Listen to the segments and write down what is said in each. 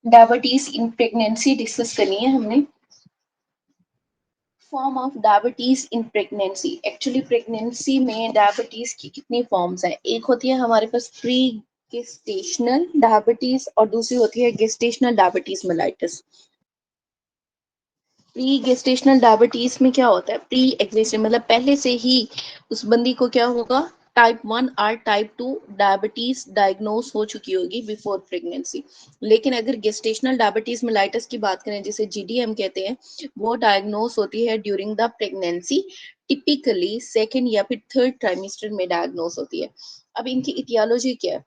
Diabetes in pregnancy discuss करनी है हमने। Form of diabetes in pregnancy, actually pregnancy में डायबिटीज की कितनी फॉर्म्स है। एक होती है हमारे पास प्री गेस्टेशनल डायबिटीज और दूसरी होती है gestational diabetes mellitus. Pre gestational diabetes में क्या होता है, प्री एग्जिस्टेंट मतलब पहले से ही उस बंदी को क्या होगा, टाइप 1 और टाइप 2 डायबिटीज डायग्नोस हो चुकी होगी बिफोर प्रेगनेंसी। लेकिन अगर गेस्टेशनल डायबिटीज मेलाइटिस की बात करें, जिसे जीडीएम कहते हैं, वो डायग्नोस होती है during the pregnancy, typically second या फिर थर्ड ट्राइमेस्टर में डायग्नोस होती है। अब इनकी इटियोलॉजी क्या है,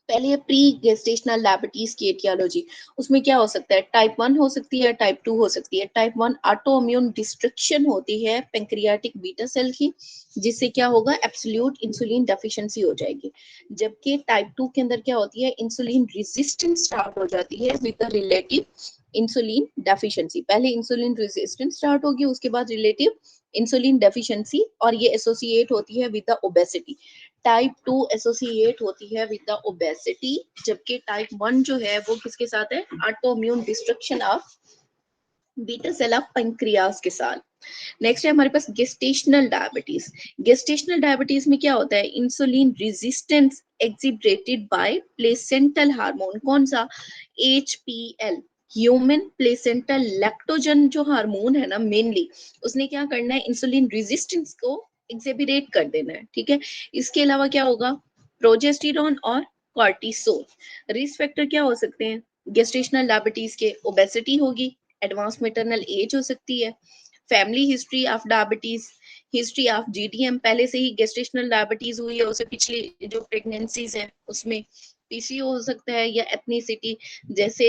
पहले है प्री गेस्टेशनल डायबिटीज की एटियोलॉजी। उसमें क्या हो सकता है, टाइप 1 हो सकती है, टाइप 2 हो सकती है। टाइप 1 ऑटो इम्यून डिस्ट्रक्शन होती है पेंक्रियाटिक बीटा सेल की, जिससे क्या होगा, एब्सोल्यूट इंसुलिन डेफिशिएंसी हो जाएगी। जबकि टाइप 2 के अंदर क्या होती है, इंसुलिन रेजिस्टेंस स्टार्ट हो जाती है with the relative insulin deficiency. पहले इंसुलिन रेजिस्टेंस स्टार्ट होगी, उसके बाद रिलेटिव इंसुलिन डेफिशिएंसी, और ये एसोसिएट होती है with the obesity. Type 2 associate होती है विद द ओबेसिटी, जबकि टाइप 1 जो है वो किसके साथ है, autoimmune destruction of beta cell of pancreas के साथ। नेक्स्ट है हमारे पास गेस्टेशनल डायबिटीज। गेस्टेशनल डायबिटीज में क्या होता है, insulin resistance exhibited by placental hormone. कौन सा, एचपीएल, ह्यूमन प्लेसेंटल लैक्टोजन जो हार्मोन है ना मेनली, उसने क्या करना है, इंसुलिन रेजिस्टेंस को एग्जिबिटेट कर देना है। ठीक है, इसके अलावा क्या होगा, प्रोजेस्टेरॉन और कॉर्टिसोल। रिस्क फैक्टर क्या हो सकते हैं गेस्टेशनल डायबिटीज के, ओबेसिटी होगी, एडवांस मेटरनल एज हो सकती है, family history of diabetes, history of GDM, पहले से ही गेस्टेशनल डायबिटीज हुई है उसे पिछली जो प्रेगनेंसीज है उसमें, पीसीओ हो सकता है, या एथनिसिटी, जैसे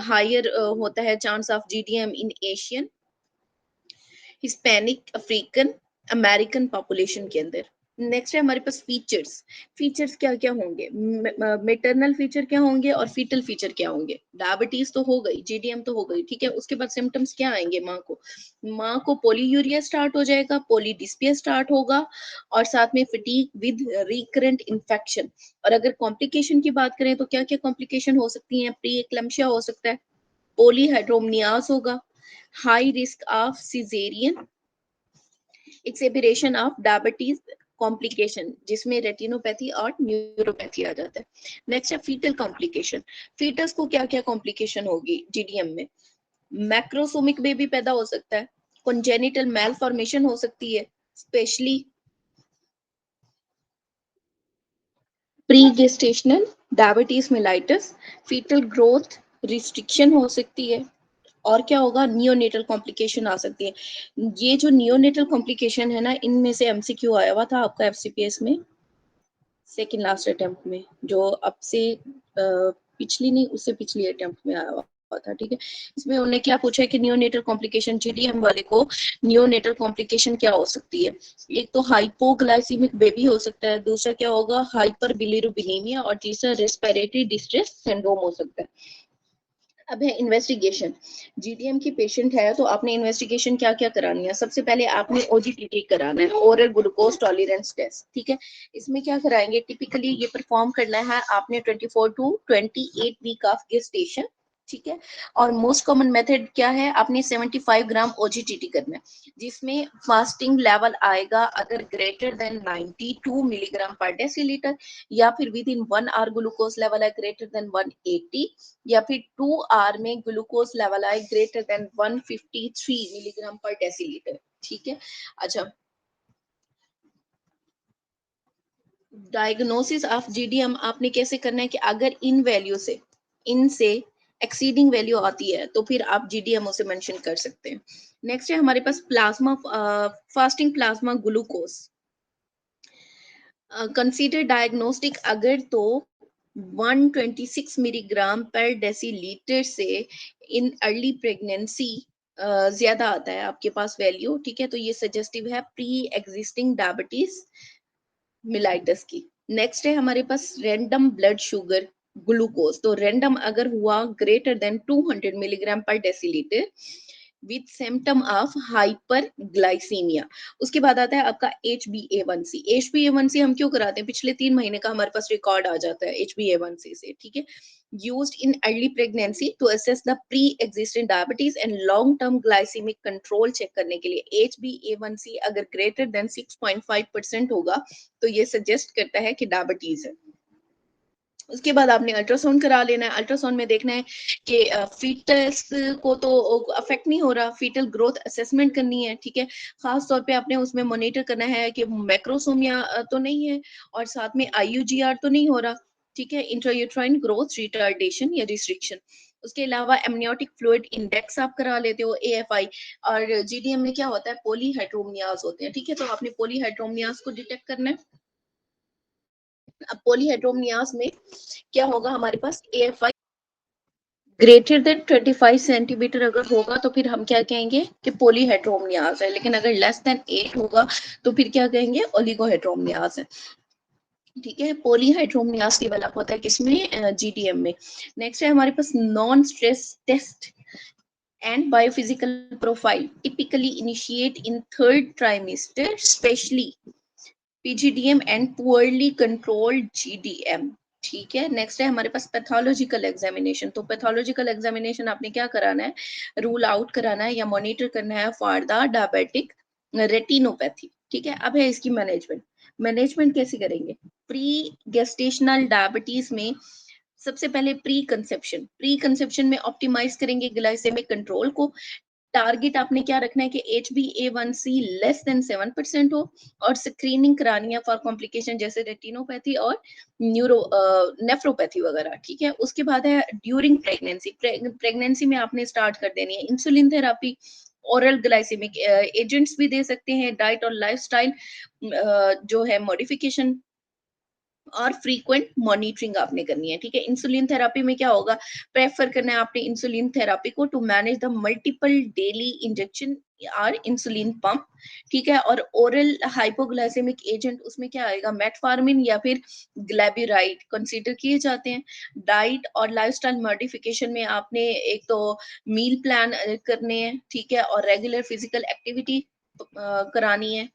हायर होता है chance of GDM in Asian, Hispanic, African, American population के अंदर। नेक्स्ट है हमारे पास फीचर्स। फीचर्स क्या क्या होंगे, मेटरनल फीचर क्या होंगे और फीटल फीचर क्या होंगे। डायबिटीज तो हो गई, जीडीएम तो हो गई, ठीक है, उसके बाद सिम्टम्स क्या आएंगे, माँ को पोलीयूरिया स्टार्ट हो जाएगा, पोलीडिस्पिया स्टार्ट होगा, और साथ में फटीग विद रिकरेंट इन्फेक्शन। और अगर कॉम्प्लिकेशन की बात करें तो क्या क्या कॉम्प्लिकेशन हो सकती हैं, प्री एक्लम्शिया हो सकता है, पोलीहाइड्रोमनियाज होगा, high risk of caesarean, exacerbation of diabetes complication, जिसमें रेटिनोपैथी और न्यूरोपैथी आ जाता है। नेक्स्ट है फीटल कॉम्प्लिकेशन। फीटस को क्या क्या कॉम्प्लिकेशन होगी जीडीएम में, मैक्रोसोमिक बेबी पैदा हो सकता है, कॉन्जेनिटल मैलफॉर्मेशन हो सकती है, specially pre gestational diabetes mellitus, foetal growth restriction हो सकती है, और क्या होगा, नियोनेटल कॉम्प्लिकेशन आ सकती है। ये जो नियोनेटल कॉम्प्लिकेशन है ना, इनमें से एमसीक्यू आया हुआ था आपका एफसीपीएस में सेकंड लास्ट अटेम्प्ट में, जो अब से पिछली नहीं, उससे पिछली अटेम्प्ट में आया हुआ था। ठीक है, इसमें उन्होंने क्या पूछा है कि नियोनेटल कॉम्प्लिकेशन, जीडीएम वाले को नियोनेटल कॉम्प्लिकेशन क्या हो सकती है। एक तो हाइपोग्लाइसीमिक बेबी हो सकता है, दूसरा क्या होगा, हाइपर बिलिरुबिनेमिया, और तीसरा रेस्पिरेटरी डिस्ट्रेस सिंड्रोम हो सकता है। अब है इन्वेस्टिगेशन। जीडीएम की पेशेंट है तो आपने इन्वेस्टिगेशन क्या क्या करानी है, सबसे पहले आपने ओजीटीटी कराना है, ओरल ग्लूकोज टॉलरेंस टेस्ट। ठीक है, इसमें क्या कराएंगे, टिपिकली ये परफॉर्म करना है आपने 24 to 28 वीक ऑफ गेस्टेशन। ठीक है, और मोस्ट कॉमन मेथड क्या है, आपने 75 ग्राम ओजीटीटी करना है, जिसमें फास्टिंग लेवल आएगा अगर greater than 92 milligram per decilitre, या फिर within 1 hour glucose level है ग्रेटर देन 180, या फिर 2 आवर में ग्लूकोज लेवल आए greater than 153 milligram per decilitre. ठीक है, अच्छा, डायग्नोसिस ऑफ जीडीएम आपने कैसे करना है कि अगर इन वैल्यू से, इनसे एक्सीडिंग वैल्यू आती है तो फिर आप जीडीएम उसे मेंशन कर सकते हैं। नेक्स्ट है हमारे पास plasma, fasting plasma glucose consider diagnostic, अगर तो 126 मिलीग्राम पर डेसीलीटर से इन अर्ली प्रेगनेंसी ज्यादा आता है आपके पास वैल्यू। ठीक है, तो ये सजेस्टिव है प्री एग्जिस्टिंग डायबिटीज मिलाइटस की। नेक्स्ट है हमारे पास रैंडम ब्लड शुगर ग्लूकोज, तो रैंडम अगर हुआ greater than 200 milligram per decilitre with symptom of hyperglycaemia. उसके बाद आता है आपका HbA1c। HbA1c हम क्यों कराते हैं, पिछले 3 महीने का हमारे पास रिकॉर्ड आ जाता है HbA1c से। ठीक है, used in early pregnancy to assess the pre-existing diabetes and long-term glycemic control check करने के लिए। HbA1c अगर greater than 6.5% होगा तो ये suggest करता है कि diabetes है। उसके बाद आपने अल्ट्रासाउंड करा लेना है। अल्ट्रासाउंड में देखना है कि फीटस को तो अफेक्ट नहीं हो रहा, फीटल ग्रोथ असेसमेंट करनी है, ठीक है। खास तौर पे आपने उसमें मॉनिटर करना है कि मैक्रोसोमिया तो नहीं है और साथ में आईयूजीआर तो नहीं हो रहा, ठीक है। इंट्रायूट्राइन ग्रोथ रिटार्डेशन या रिस्ट्रिक्शन। उसके अलावा एमनियोटिक फ्लूइड इंडेक्स आप करा लेते हो, एएफआई। और जीडीएम में क्या होता है, पॉलीहाइड्रोमियाज होते हैं, ठीक है। तो आपने पॉलीहाइड्रोमियाज को डिटेक्ट करना है। अब पॉलीहाइड्रोमियाज में क्या होगा, हमारे पास एएफआई ग्रेटर देन 25 सेंटीमीटर अगर होगा तो फिर हम क्या कहेंगे कि पॉलीहाइड्रोमियाज है, लेकिन अगर लेस देन 8 होगा तो फिर क्या कहेंगे, ओलिगोहाइड्रोमियाज है, ठीक है। पॉलीहाइड्रोमियाज डेवलप होता है किसमें, जीडीएम में। नेक्स्ट है हमारे पास non stress test and biophysical profile typically initiate in third trimester, specially PGDM and poorly controlled GDM, ठीक है। नेक्स्ट है हमारे पास पैथोलॉजिकल एग्जामिनेशन। तो पैथोलॉजिकल एग्जामिनेशन आपने क्या कराना है, रूल आउट कराना है या मॉनिटर करना है फॉर द डायबिटिक रेटिनोपैथी, ठीक है। अब है इसकी मैनेजमेंट। मैनेजमेंट कैसे करेंगे, प्री गेस्टेशनल डायबिटीज में सबसे पहले प्री कंसेप्शन में ऑप्टिमाइज करेंगे ग्लाइसेमिक कंट्रोल को। टारगेट आपने क्या रखना है कि HbA1c लेस देन 7% हो और स्क्रीनिंग करानी है फॉर कॉम्प्लिकेशन जैसे रेटिनोपैथी और न्यूरो नेफ्रोपैथी वगैरह, ठीक है। उसके बाद है ड्यूरिंग प्रेगनेंसी। प्रेगनेंसी में आपने स्टार्ट कर देनी है insulin therapy, oral glycaemic agents भी दे सकते हैं, डाइट और लाइफस्टाइल जो है मॉडिफिकेशन और फ्रीक्वेंट मॉनिटरिंग आपने करनी है, ठीक है। इंसुलिन थेरापी में क्या होगा, प्रेफर करना है आपने इंसुलिन थेरापी को to manage the multiple daily injection और इंसुलिन पंप, ठीक है। और ओरल हाइपोग्लाइसेमिक एजेंट उसमें क्या आएगा, मेटफॉर्मिन या फिर ग्लैब्यूराइड कंसीडर किए जाते हैं। डाइट और लाइफस्टाइल मॉडिफिकेशन में आपने एक तो मील प्लान करने हैं, ठीक है, और रेगुलर फिजिकल एक्टिविटी करानी है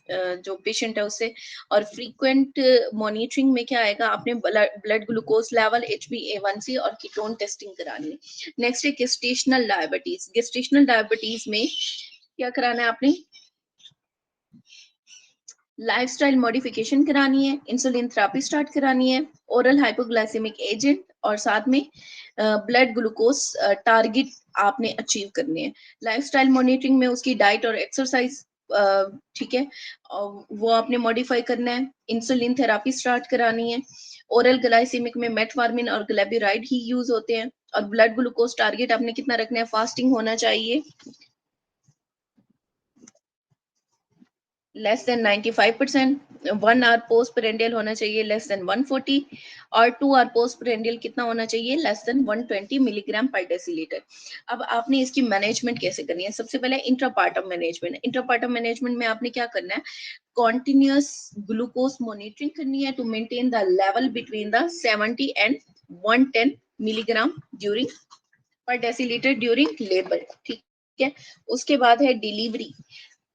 जो पेशेंट है उससे। और फ्रीक्वेंट मॉनिटरिंग में क्या आएगा, आपने ब्लड ग्लूकोज लेवल, HbA1c और कीटोन टेस्टिंग करानी है। नेक्स्ट है गेस्टेशनल डायबिटीज। गेस्टेशनल डायबिटीज में क्या कराना है आपने, लाइफस्टाइल मॉडिफिकेशन करानी है, इंसुलिन थेरापी स्टार्ट करानी है, ओरल हाइपोग्लाइसेमिक एजेंट और साथ में ब्लड ग्लूकोज टारगेट आपने अचीव करने हैं। लाइफस्टाइल मॉनिटरिंग में उसकी डाइट और एक्सरसाइज, ठीक है, वो आपने मॉडिफाई करना है। इंसुलिन थेरापी स्टार्ट करानी है। ओरल ग्लाइसेमिक में मेटफॉर्मिन और ग्लेबिराइड ही यूज होते हैं। और ब्लड ग्लूकोज टारगेट आपने कितना रखना है, फास्टिंग होना चाहिए less than 95%, 1 hour postprandial होना चाहिए लेस देन 140 और 2 आवर पोस्ट पेरेंडियल कितना होना चाहिए, less then 120 milligram per decilitre. अब आपने इसकी मैनेजमेंट कैसे करनी है, सबसे पहले इंट्रापार्टम मैनेजमेंट। इंट्रापार्टम मैनेजमेंट में आपने क्या करना है, कॉन्टिन्यूस ग्लूकोज मॉनिटरिंग करनी है to maintain the level between the 70 and 110 milligram during per decilitre during labour, ठीक है। उसके बाद है डिलीवरी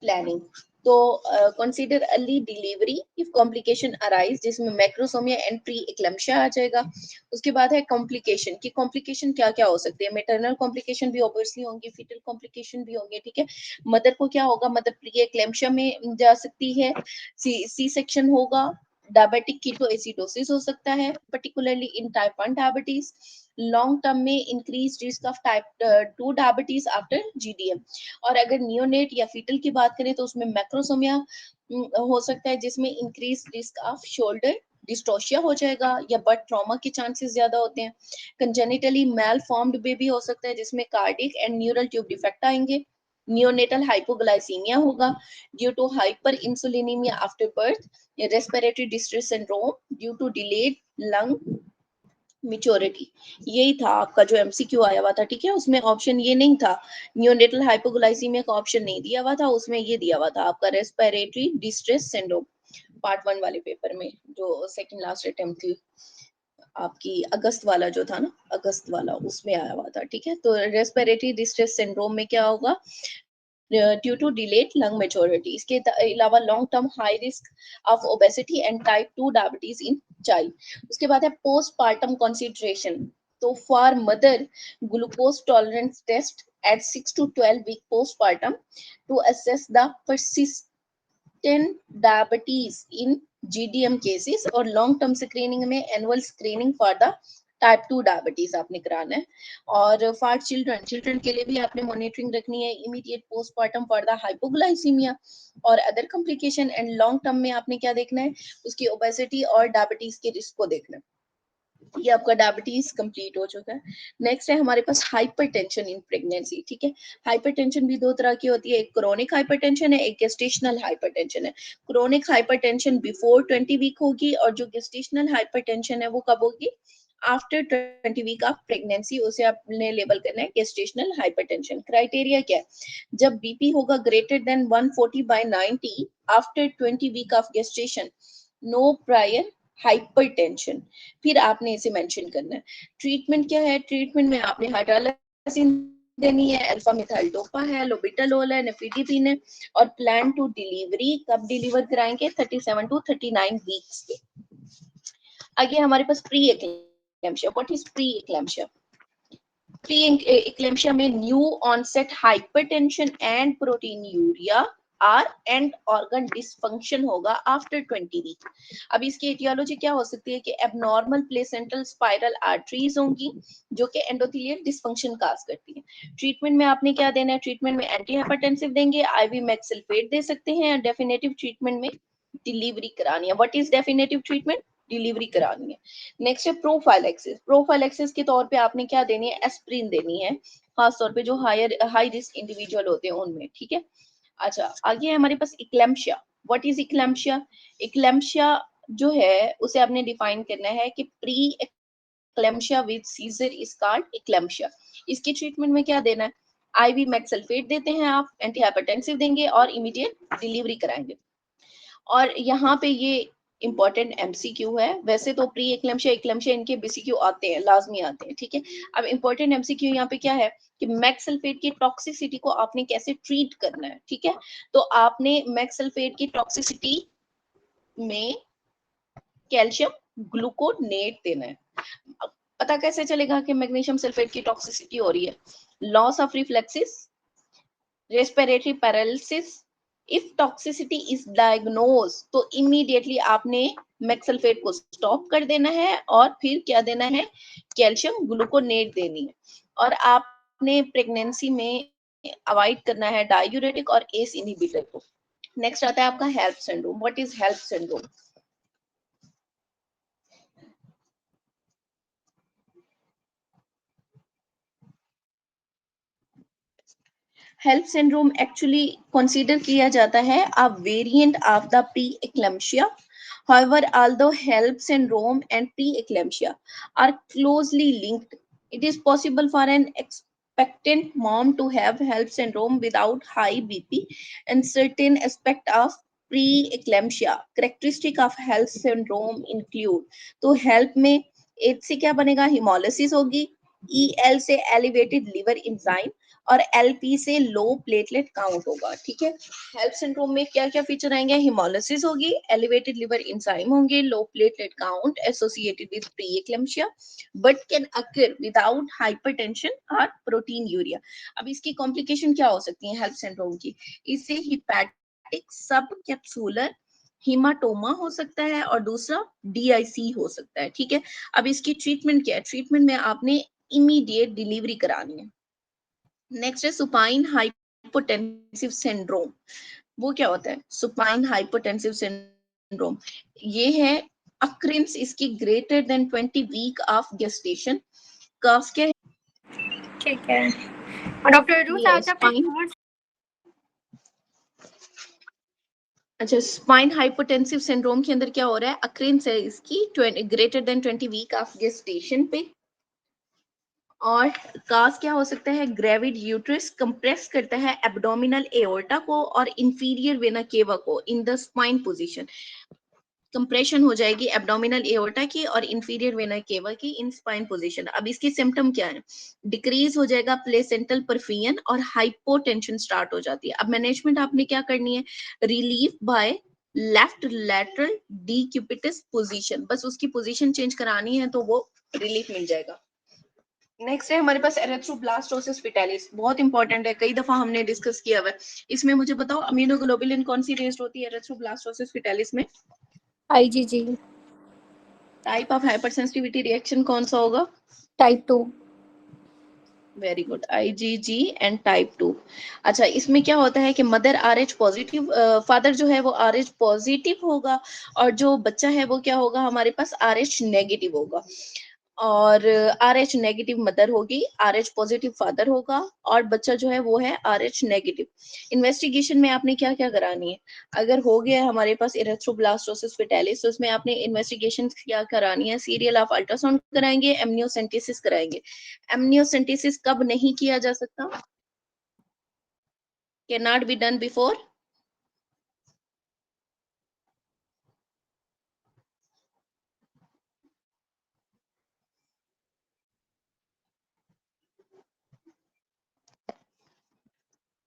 प्लानिंग। तो consider early delivery if complication arise, जिसमें मैक्रोसोमिया एंड प्री एक्लैम्पशिया आ जाएगा। उसके बाद है कॉम्प्लिकेशन की, कॉम्प्लिकेशन क्या क्या हो सकती है, मेटरनल कॉम्प्लिकेशन भी ऑब्वियसली होंगी, फीटल कॉम्प्लिकेशन भी होंगे, ठीक है। मदर को क्या होगा, मदर प्री एक्लैम्पशिया में जा सकती है, सी सेक्शन होगा, डायबिटिक कीटोएसिडोसिस हो सकता है, particularly in type 1 diabetes. Long term में increase risk of type 2 diabetes after GDM. और अगर नियोनेट या फीटल की बात करें तो उसमें मैक्रोसोमिया हो सकता है, जिसमें increase risk off shoulder dystocia हो जाएगा या बर्थ ट्रॉमा के चांसेस ज्यादा होते हैं। कंजेनिटली मेल फॉर्म्ड बेबी हो सकता है, जिसमें cardiac and neural tube defect आएंगे। नियोनेटल हाइपोग्लाइसीमिया होगा due to hyperinsulinaemia after birth. Respiratory distress syndrome due to delayed lung maturity. यही था आपका जो एमसीक्यू आया हुआ था, ठीक है। उसमें ऑप्शन ये नहीं था, नियोनेटल हाइपोग्लाइसीमिया का ऑप्शन नहीं दिया हुआ था, उसमें ये दिया हुआ था आपका रेस्पिरेटरी डिस्ट्रेस सिंड्रोम, पार्ट 1 वाले पेपर में जो सेकंड लास्ट अटेम्प्ट थी आपकी, अगस्त वाला जो था ना, अगस्त वाला, उसमें आया हुआ था, ठीक है। तो रेस्पिरेटरी डिस्ट्रेस सिंड्रोम में क्या होगा, due to delayed lung maturity. इसके अलावा long term high risk of obesity and type 2 diabetes in child. उसके बाद है पोस्ट पार्टम कंसिडरेशन। तो for mother glucose tolerance test at 6 to 12 week postpartum to assess the persistent diabetes in GDM cases और long term screening में annual screening for the type 2 diabetes आपने कराना है। और फॉर चिल्ड्रन चिल्ड्रन के लिए भी आपने मॉनिटरिंग रखनी है immediate postmortem for the hypoglycaemia और other complication and long term में आपने क्या देखना है, उसकी ओबेसिटी और डायबिटीज के रिस्क को देखना है। ये आपका डायबिटीज कंप्लीट हो चुका है। नेक्स्ट है हमारे पास हाइपरटेंशन इन प्रेगनेंसी। ठीक है, हाइपरटेंशन भी दो तरह की होती है, एक क्रोनिक हाइपरटेंशन है, एक गेस्टेशनल हाइपरटेंशन है। क्रोनिक हाइपरटेंशन बिफोर 20 वीक होगी और जो गेस्टेशनल हाइपरटेंशन है वो कब होगी, आफ्टर 20 वीक ऑफ प्रेगनेंसी, उसे आपने लेबल करना है गेस्टेशनल हाइपरटेंशन। क्राइटेरिया क्या है, जब बीपी होगा greater than 140/90 after 20 week of gestation, no prior hypertension, फिर आपने इसे मेंशन करना है। ट्रीटमेंट क्या है, ट्रीटमेंट में आपने हाइड्रोलासिन देनी है, अल्फा मिथाइल डोपा है, लोबिटालोल है, निफिडिपिन है और प्लान टू डिलीवरी कब डिलीवर कराएंगे, 37 to 39 वीक्स पे। आगे हमारे पास pre eclampsia. What is pre eclampsia? Pre eclampsia में new onset hypertension and proteinuria or end organ dysfunction होगा आफ्टर 20 वीक। अब इसकी एटियोलॉजी क्या हो सकती है कि एबनॉर्मल प्लेसेंटल स्पाइरल आर्टरीज होंगी जो कि एंडोथेलियल डिसफंक्शन काज करती है। ट्रीटमेंट में आपने क्या देना है, ट्रीटमेंट में एंटी हाइपरटेंसिव देंगे, आईवी मैक्सल्फेट दे सकते हैं, डेफिनेटिव ट्रीटमेंट में डिलीवरी करानी है। What is definitive treatment? Delivery करानी है। नेक्स्ट है प्रोफाइलेक्सिस। प्रोफाइलेक्सिस के तौर पे आपने क्या देनी है, एस्प्रिन देनी है, खास तौर पे जो हाई रिस्क इंडिविजुअल होते हैं उनमें। ठीक है, अच्छा आगे है हमारे पास इक्लेम्शिया। What is इक्लेम्शिया? इक्लेम्शिया जो है उसे आपने डिफाइन करना है कि pre eclampsia with seizure is called eclampsia. इसकी ट्रीटमेंट में क्या देना है, आईवी मैक्सल्फेट देते हैं आप, एंटी हाइपरटेंसिव देंगे और इमीडिएट डिलीवरी कराएंगे। और यहाँ पे ये इंपॉर्टेंट एमसीक्यू है, वैसे तो प्री एक्लेम्शिया एक्लेम्शिया इनके बीसीक्यू आते हैं, लाजमी आते हैं। ठीक है, अब इंपॉर्टेंट एमसीक्यू यहाँ पे क्या है कि मैक्सल्फेट की टॉक्सिसिटी को आपने कैसे ट्रीट करना है। ठीक है, तो आपने मैक्सल्फेट की टॉक्सिसिटी में कैल्शियम ग्लूकोनेट देना है। पता कैसे चलेगा कि मैग्नीशियम सल्फेट की टॉक्सिसिटी हो रही है? Loss of reflexes, respiratory paralysis, if toxicity is diagnose तो इमीडिएटली आपने मैक्सल्फेट को स्टॉप कर देना है और फिर क्या देना है, कैल्शियम ग्लूकोनेट देनी है। और आपने प्रेगनेंसी में अवॉइड करना है डायूरेटिक और एस इनहिबिटर को। नेक्स्ट आता है आपका HELLP syndrome. What is HELLP syndrome? HELLP syndrome actually consider किया जाता है अ variant of the pre eclampsia. However, although HELP syndrome and preeclampsia are closely linked, it is possible for an expectant mom to have HELP syndrome without high BP and certain aspect of preeclampsia. Characteristic of HELP syndrome include, तो HELP में H से क्या बनेगा, hemolysis होगी, EL से elevated liver enzyme और LP से low platelet count होगा। ठीक है, हेल्प सिंड्रोम में क्या क्या फीचर आएंगे, हिमोलिसिस होगी, एलिवेटेड लिवर एंजाइम होंगे, low platelet count associated with pre eclampsia but can occur without hypertension और प्रोटीन यूरिया। अब इसकी कॉम्प्लिकेशन क्या हो सकती है हेल्प सिंड्रोम की, इससे हिपैटिक सब कैप्सूलर हिमाटोमा हो सकता है और दूसरा डीआईसी हो सकता है। ठीक है, अब इसकी ट्रीटमेंट क्या है, ट्रीटमेंट में आपने इमीडिएट डिलीवरी करानी है। नेक्स्ट है सुपाइन हाइपोटेंसिव सिंड्रोम। वो क्या होता है, सुपाइन हाइपोटेंसिव सिंड्रोम ये है अक्रेंस इसकी greater than 20 week of gestation. कफ क्या है, ठीक है, और डॉक्टर रूस आज आपने स्पाइन, अच्छा स्पाइन हाइपोटेंसिव सिंड्रोम के अंदर क्या हो रहा है, अक्रेंस है इसकी greater than 20 week of gestation पे। और कास क्या हो सकता है, ग्रेविड यूट्रस कंप्रेस करता है एब्डोमिनल एओर्टा को और इंफीरियर वेना केवा को in the spine position. Compression हो जाएगी एब्डोमिनल एओर्टा की और इंफीरियर वेना केवा की इन स्पाइन पोजीशन। अब इसकी सिम्टम क्या है, डिक्रीज हो जाएगा प्लेसेंटल परफियन और हाइपोटेंशन स्टार्ट हो जाती है। अब मैनेजमेंट आपने क्या करनी है, relief by left lateral decubitus position, बस उसकी पोजीशन चेंज करानी है तो वो रिलीफ मिल जाएगा। नेक्स्ट है हमारे पास एरिथ्रोब्लास्टोसिस फिटालिस, बहुत इंपॉर्टेंट है, कई दफा हमने डिस्कस किया हुआ है। इसमें मुझे बताओ अमीनोग्लोबुलिन कौन सी रेस्ट होती है एरिथ्रोब्लास्टोसिस फिटालिस में? IgG। Type of hyper sensitivity reaction कौन सा होगा? Type 2। Very good, IgG and type 2। अच्छा, इसमें क्या होता है कि मदर RH पॉजिटिव, फादर जो है वो RH पॉजिटिव होगा, और जो बच्चा है वो क्या होगा हमारे पास RH नेगेटिव होगा। और RH नेगेटिव मदर होगी, RH पॉजिटिव फादर होगा, और बच्चा जो है वो है RH नेगेटिव। इन्वेस्टिगेशन में आपने क्या क्या करानी है? अगर हो गया हमारे पास इरेथ्रोब्लास्टोसिस फिटालिस, तो उसमें आपने इन्वेस्टिगेशन क्या करानी है? सीरियल ऑफ अल्ट्रासाउंड कराएंगे, एमनियोसेंटेसिस कराएंगे। एमनियोसेंटेसिस कब नहीं किया जा सकता? Can not be done before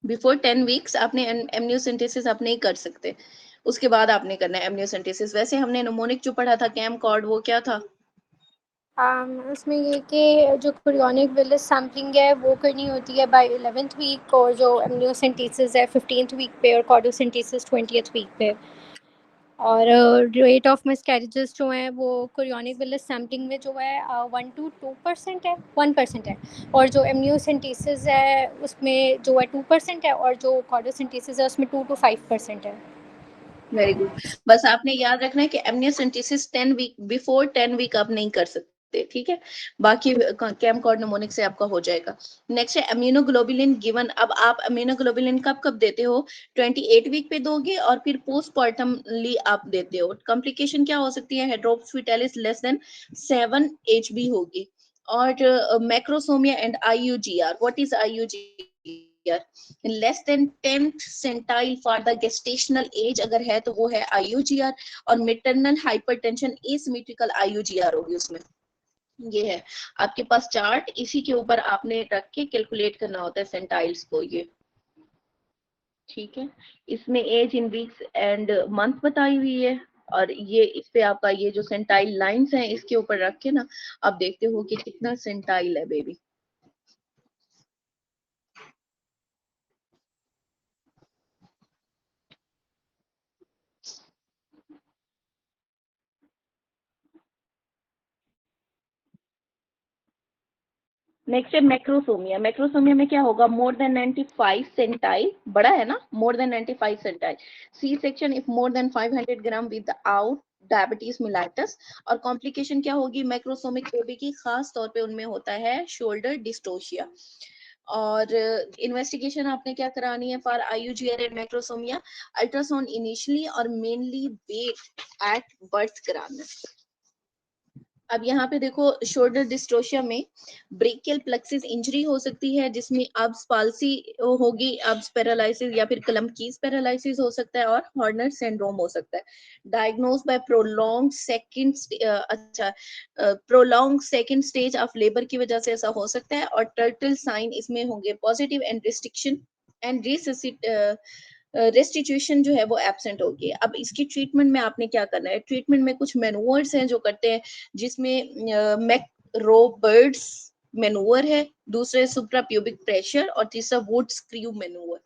before 10 weeks आपने एमनियोसेंटेसिस आप नहीं कर सकते, उसके बाद आपने करना है एमनियोसेंटेसिस। वैसे हमने निमोनिक जो पढ़ा था कैम कॉर्ड, वो क्या था? उसमें ये कि जो कुरियोनिक विलिस सैम्पलिंग है वो करनी होती है बाय 11th वीक, और जो एमनियोसेंटेसिस है 15th वीक पे, और कॉर्डोसेंटेसिस 20th वीक पे। और रेट ऑफ मिसकैरेजेस जो हैं वो कुरियोनिक विलिस सैम्पलिंग में जो है 1 to 2% है, 1% है। और जो एमनियोसेंटेसिस है उसमें जो है 2% है, और जो कॉर्डोसेंटेसिस है उसमें 2 to 5% है। Very good. बस आपने याद रखना है कि एमनियोसेंटेसिस 10 वीक, बिफोर 10 वीक आप नहीं कर सकते, ठीक है? बाकी कैम कॉर्ड निमोनिक से आपका हो जाएगा। नेक्स्ट है अमीनोग्लोबुलिन गिवन। अब आप अमीनोग्लोबुलिन कब कब देते हो? 28 वीक पे दोगे, और फिर पोस्टपार्टमली आप देते हो। कॉम्प्लिकेशन क्या हो सकती है? हाइड्रोप्स लेस देन 7 HB होगी। और macrosomia and IUGR, what is IUGR? Less than 10th centile for the gestational as अगर है तो वो है IUGR। और मेटरनल हाइपरटेंशन एसिमेट्रिकल IUGR होगी उसमें। ये है आपके पास चार्ट, इसी के ऊपर आपने रख के कैलकुलेट करना होता है सेंटाइल्स को, ये ठीक है? इसमें age in weeks and month बताई हुई है, और ये इस पे आपका ये जो सेंटाइल लाइंस हैं इसके ऊपर रख के ना आप देखते हो कि कितना सेंटाइल है बेबी। नेक्स्ट है मैक्रोसोमिया। मैक्रोसोमिया में क्या होगा? मोर देन 95 सेंटाइल, बड़ा है ना, more than 95 centile. C section if more than 500 gram without diabetes mellitus. और कॉम्प्लिकेशन क्या होगी मैक्रोसोमिक बेबी की? खास तौर पे उनमें होता है शोल्डर डिस्टोशिया। और इन्वेस्टिगेशन आपने क्या करानी है for IUGR and macrosomia? Ultrasound initially और मेनली वेट एट बर्थ कराना है। अब यहाँ पे देखो, शोल्डर डिस्ट्रोशिया में ब्रेकियल प्लेक्सिस इंजरी हो सकती है, जिसमें अब्स पाल्सी होगी, अब्स पैरालिसिस या फिर क्लम्पकीज पैरालिसिस हो सकता है, और हॉर्नर सिंड्रोम हो सकता है। Diagnose bye prolong prolong second stage of labour की वजह से ऐसा हो सकता है। और टर्टल साइन इसमें होंगे positive, and restriction and restitution जो है वो एब्सेंट होगी। अब इसकी ट्रीटमेंट में आपने क्या करना है? ट्रीटमेंट में कुछ मैनूवर्स हैं जो करते हैं, जिसमें मैक्रोबर्ड्स मैनूवर है, दूसरे सुप्राप्यूबिक प्रेशर, और तीसरा वुड स्क्रू मैनूवर।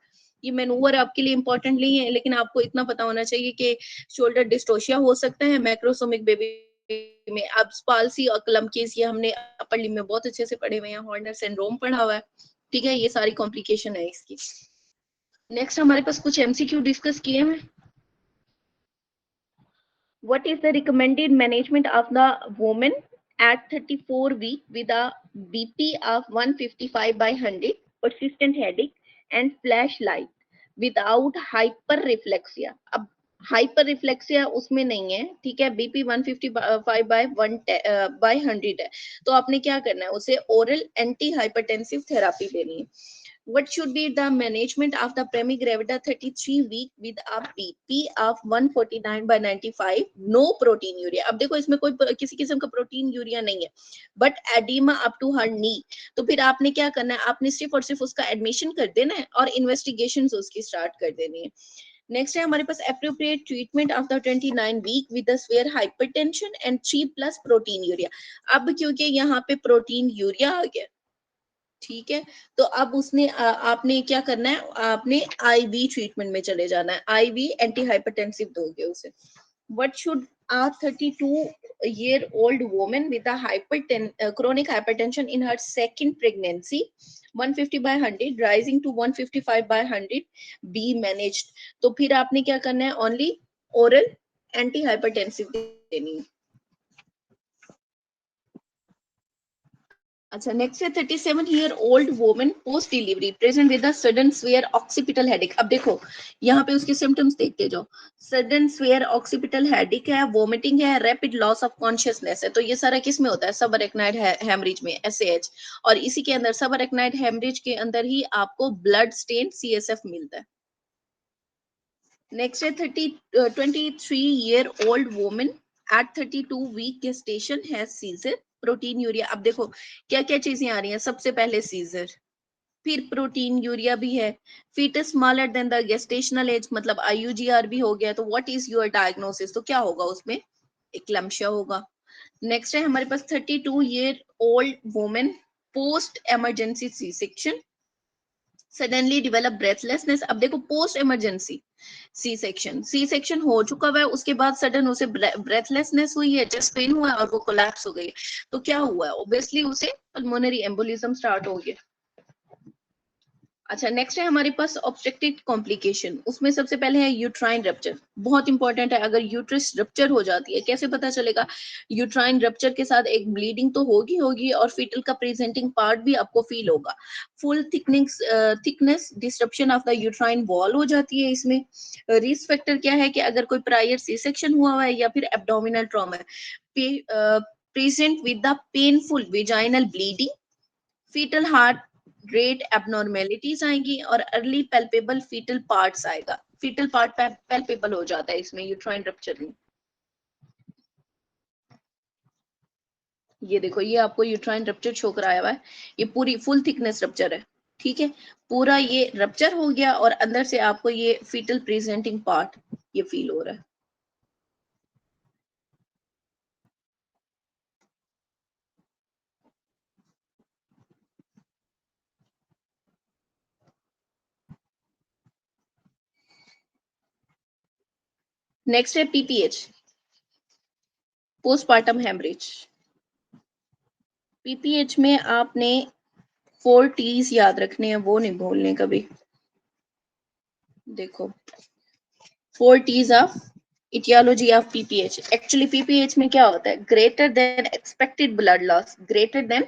ये मैनूवर आपके लिए इंपॉर्टेंट नहीं है, लेकिन आपको इतना पता होना चाहिए कि शोल्डर डिस्टोशिया हो सकता है मैक्रोसोमिक बेबी में। अब पाल्सी और क्लम्पकीज ये हमने अपर लिम्ब में बहुत अच्छे से पढ़े हुए हैं, हॉर्नर सिंड्रोम पढ़ा हुआ है, ठीक है? ये सारी कॉम्प्लिकेशन है इसकी। नेक्स्ट हमारे पास कुछ MCQ डिस्कस किए हैं। What is the recommended management of the woman at 34 week with a BP of 155 by 100, persistent headache and flashlight without hyperreflexia? अब हाइपररिफ्लेक्सिया उसमें नहीं है, ठीक है? BP 155 by 100 है, तो आपने क्या करना है? उसे ओरल एंटी हाइपरटेंसिव थेरापी देनी है। What should be the management of the Primigravida 33 week with a BP of 149 by 95, no protein urea? अब देखो इसमें कोई किसी किस्म का प्रोटीन यूरिया नहीं है, but oedema up to her knee. तो फिर आपने क्या करना है? आपने सिर्फ और सिर्फ उसका एडमिशन कर देना है, और इन्वेस्टिगेशन उसकी स्टार्ट कर देनी है। नेक्स्ट है हमारे पास appropriate treatment of the 29 week with severe hypertension and 3+ proteinuria. अब क्योंकि यहाँ पे प्रोटीन यूरिया आ गया, ठीक है। तो अब उसने आपने क्या करना है, आपने आईवी ट्रीटमेंट में चले जाना है, आईवी एंटी हाइपरटेंसिव दोगे उसे। What should a 32-year-old woman with a chronic hypertension in her second pregnancy, 150 by 100 rising to 155 by 100 be managed? तो फिर आपने क्या करना है, ओनली ओरल एंटी हाइपरटेंसिव देनी है। अच्छा, नेक्स्ट है 37-year-old woman post delivery present with sudden swear occipital headache. अब देखो यहाँ पे उसके सिम्टम्स देखते जाओ। सडन स्वेयर ऑक्सीपिटल हेडेक है, वोमिटिंग है, रैपिड लॉस ऑफ कॉन्शियसनेस है। तो ये सारा किस में होता है, सब अरेक्नाइड हेमरेज में, SAH। और इसी के अंदर सब अरेक्नाइड हेमरेज के अंदर ही आपको ब्लड स्टेन CSF मिलता है। नेक्स्ट है 23-year-old woman at 32 week gestation has seizure, proteinuria. अब देखो क्या क्या चीजें आ रही हैं, सबसे पहले सीजर, फिर प्रोटीन यूरिया भी है, fetus smaller than the gestational age, मतलब IUGR भी हो गया। तो व्हाट इज योर डायग्नोसिस, तो क्या होगा उसमें, एक्लम्शिया होगा। नेक्स्ट है हमारे पास 32-year-old woman post emergency C section, suddenly develop breathlessness. अब देखो पोस्ट इमरजेंसी सी सेक्शन हो चुका हुआ है, उसके बाद सडन उसे ब्रेथलेसनेस हुई है, चेस्ट पेन हुआ है और वो कोलैप्स हो गई। तो क्या हुआ है, ऑब्वियसली उसे पल्मोनरी एम्बोलिज्म स्टार्ट हो गया। अच्छा, नेक्स्ट है हमारे पास ऑब्स्ट्रक्टिव कॉम्प्लिकेशन। उसमें सबसे पहले है यूट्राइन रप्चर, बहुत इंपॉर्टेंट है। अगर यूट्रस रप्चर हो जाती है, कैसे पता चलेगा, यूट्राइन रप्चर के साथ एक ब्लीडिंग तो होगी होगी और फीटल का प्रेजेंटिंग पार्ट भी आपको फील होगा। Full thickness disruption of the uterine wall हो जाती है इसमें। रिस्क फैक्टर क्या है कि अगर कोई प्रायर सी सेक्शन हुआ है या फिर एब्डोमिनल ट्रॉमा है, present with the painful vaginal bleeding, fetal heart rate abnormalities आएंगी और अर्ली पेल्पेबल फीटल पार्ट्स आएगा। फीटल पार्ट पेल्पेबल हो जाता है इसमें यूट्राइन रप्चर में। ये देखो, ये आपको यूट्राइन रप्चर शो कराया हुआ है, ये पूरी फुल थिकनेस रप्चर है। ठीक है, पूरा ये रप्चर हो गया और अंदर से आपको ये फीटल प्रेजेंटिंग पार्ट ये फील हो रहा है। नेक्स्ट है PPH, पोस्टपार्टम हेमरेज। PPH में आपने 4 T's याद रखने हैं, वो नहीं भूलने कभी। देखो 4 T's of etiology of PPH। Actually PPH में क्या होता है, greater then expected blood loss, greater than